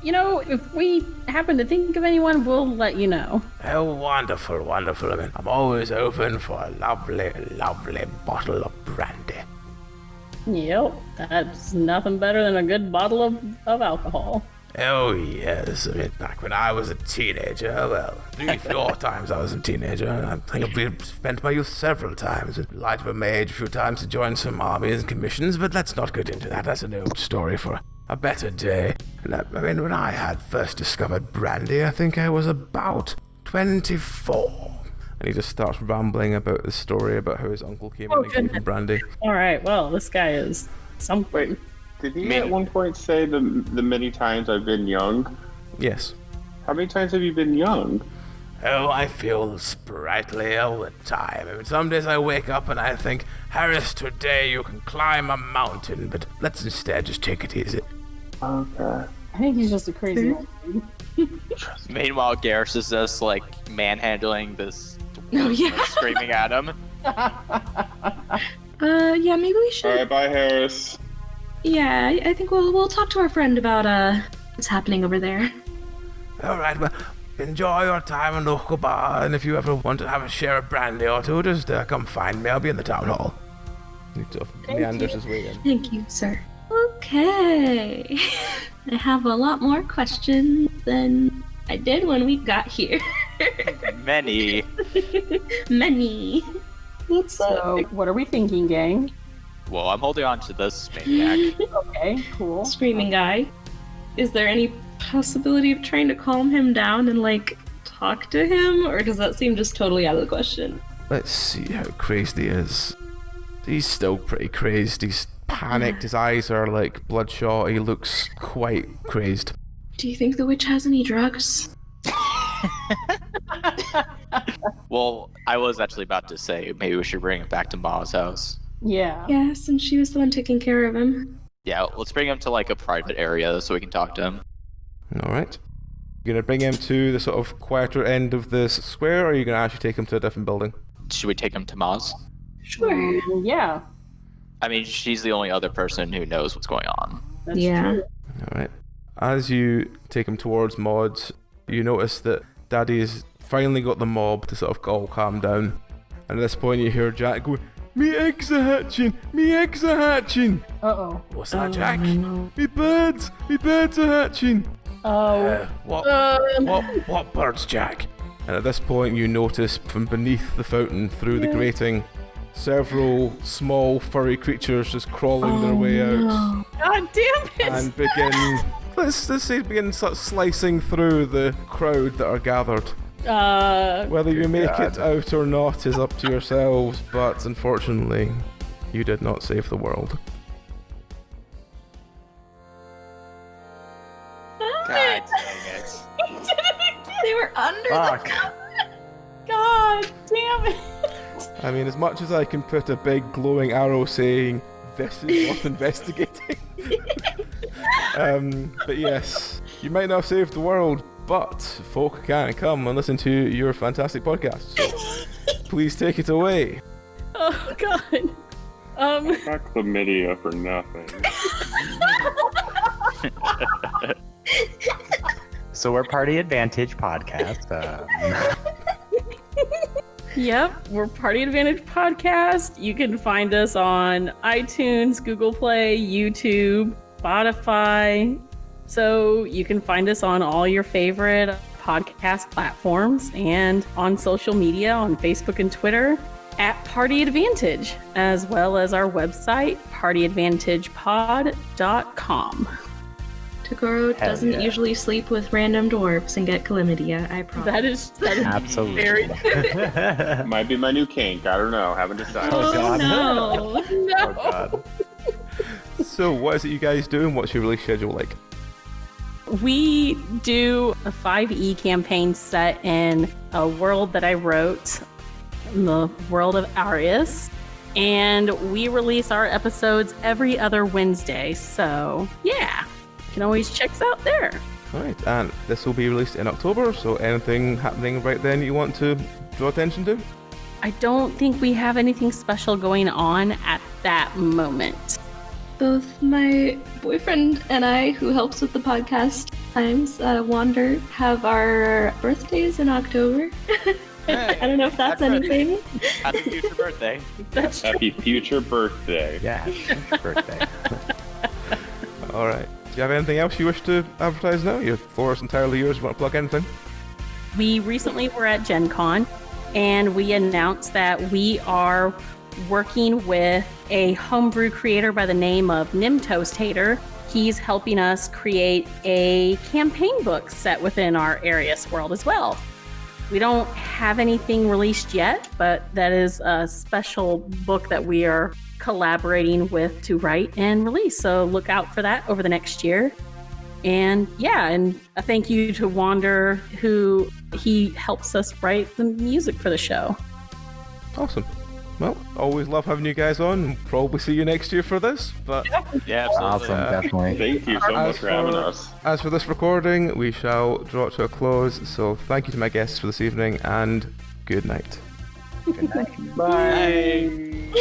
If we happen to think of anyone, we'll let you know. Oh, wonderful, wonderful. I mean, I'm always open for a lovely, lovely bottle of brandy. Yep, that's nothing better than a good bottle of alcohol. Oh, yes. I mean, back when I was a teenager, well, 3-4 times I was a teenager. I think I've spent my youth several times. Lied about my age a few times to join some armies and commissions, but let's not get into that. That's an old story for a better day. And I mean, when I had first discovered brandy, I think I was about 24. And he just starts rambling about the story about how his uncle came in and gave him brandy. All right, well, this guy is something. Did he at one point say the many times I've been young? Yes. How many times have you been young? Oh, I feel sprightly all the time. I mean, some days I wake up and I think, Harris, today you can climb a mountain, but let's instead just take it easy. Okay. I think he's just a crazy old dude. Meanwhile, Garrus is just manhandling this Oh, yeah. screaming at him. Yeah, maybe we should. Alright, bye, Harris. Yeah, I think we'll talk to our friend about what's happening over there. All right, well, enjoy your time in Luchgobar, and if you ever want to have a share of brandy or two, just come find me. I'll be in the town hall. He sort of meanders his way in. Thank you, sir. Okay. I have a lot more questions than I did when we got here. Many. Many. What's So, what are we thinking, gang? Well, I'm holding on to this maniac. Okay, cool. Screaming guy? Is there any possibility of trying to calm him down and talk to him, or does that seem just totally out of the question? Let's see how crazed he is. He's still pretty crazed. He's panicked. His eyes are like bloodshot. He looks quite crazed. Do you think the witch has any drugs? Well, I was actually about to say maybe we should bring him back to Ma's house. Yeah. Yeah, since she was the one taking care of him. Yeah, let's bring him to like a private area so we can talk to him. All right. You're gonna bring him to the sort of quieter end of this square, or are you gonna actually take him to a different building? Should we take him to Ma's? Sure. Yeah. I mean, she's the only other person who knows what's going on. That's Yeah. true. All right. As you take him towards Maud's, you notice that Daddy's finally got the mob to sort of all calm down. And at this point, you hear Jack go, "Me eggs are hatching! Me eggs are hatching!" Uh-oh. What's that, Jack? No. Me birds are hatching! Oh. What birds, Jack? And at this point, you notice from beneath the fountain, through the grating, several small furry creatures just crawling their way out God damn it! and begin. Let's say begin sort of slicing through the crowd that are gathered. Whether you make it out or not is up to yourselves, but unfortunately, you did not save the world. God dang it. They were under Fuck. God damn it! I mean, as much as I can put a big glowing arrow saying, "This is worth investigating." But yes, you might not have saved the world, but folk can come and listen to your fantastic podcast. So please take it away. Oh God. Got chlamydia for nothing. So we're Party Advantage podcast. Yep, we're Party Advantage Podcast. You can find us on iTunes, Google Play, YouTube, Spotify. So you can find us on all your favorite podcast platforms and on social media on Facebook and Twitter at Party Advantage, as well as our website, partyadvantagepod.com. Tagoro Hell doesn't yeah. usually sleep with random dwarves and get chlamydia, I promise. That is Absolutely. very Might be my new kink. I don't know. Haven't decided. Oh, God. no. Oh god. So what is it you guys do and what's your release schedule like? We do a 5e campaign set in a world that I wrote, in the world of Arius, and we release our episodes every other Wednesday. So yeah, you can always check us out there. Alright, and this will be released in October, so anything happening right then you want to draw attention to? I don't think we have anything special going on at that moment. Both my boyfriend and I, who helps with the podcast times, Wander, have our birthdays in October. I don't know if that's happy anything. Happy future birthday. That's true. Happy future birthday. Yeah, it's birthday. Alright. Do you have anything else you wish to advertise now? Your floor is entirely yours. You want to plug anything? We recently were at Gen Con and we announced that we are working with a homebrew creator by the name of Nim Toast Hater. He's helping us create a campaign book set within our Arius world as well. We don't have anything released yet, but that is a special book that we are collaborating with to write and release. So look out for that over the next year. And yeah, and a thank you to Wander, who he helps us write the music for the show. Awesome. Well, always love having you guys on. Probably see you next year for this. But Yeah, absolutely. Awesome, definitely. Thank you so much for having us. as for this recording, we shall draw it to a close. So thank you to my guests for this evening, and good night. Good night. Bye.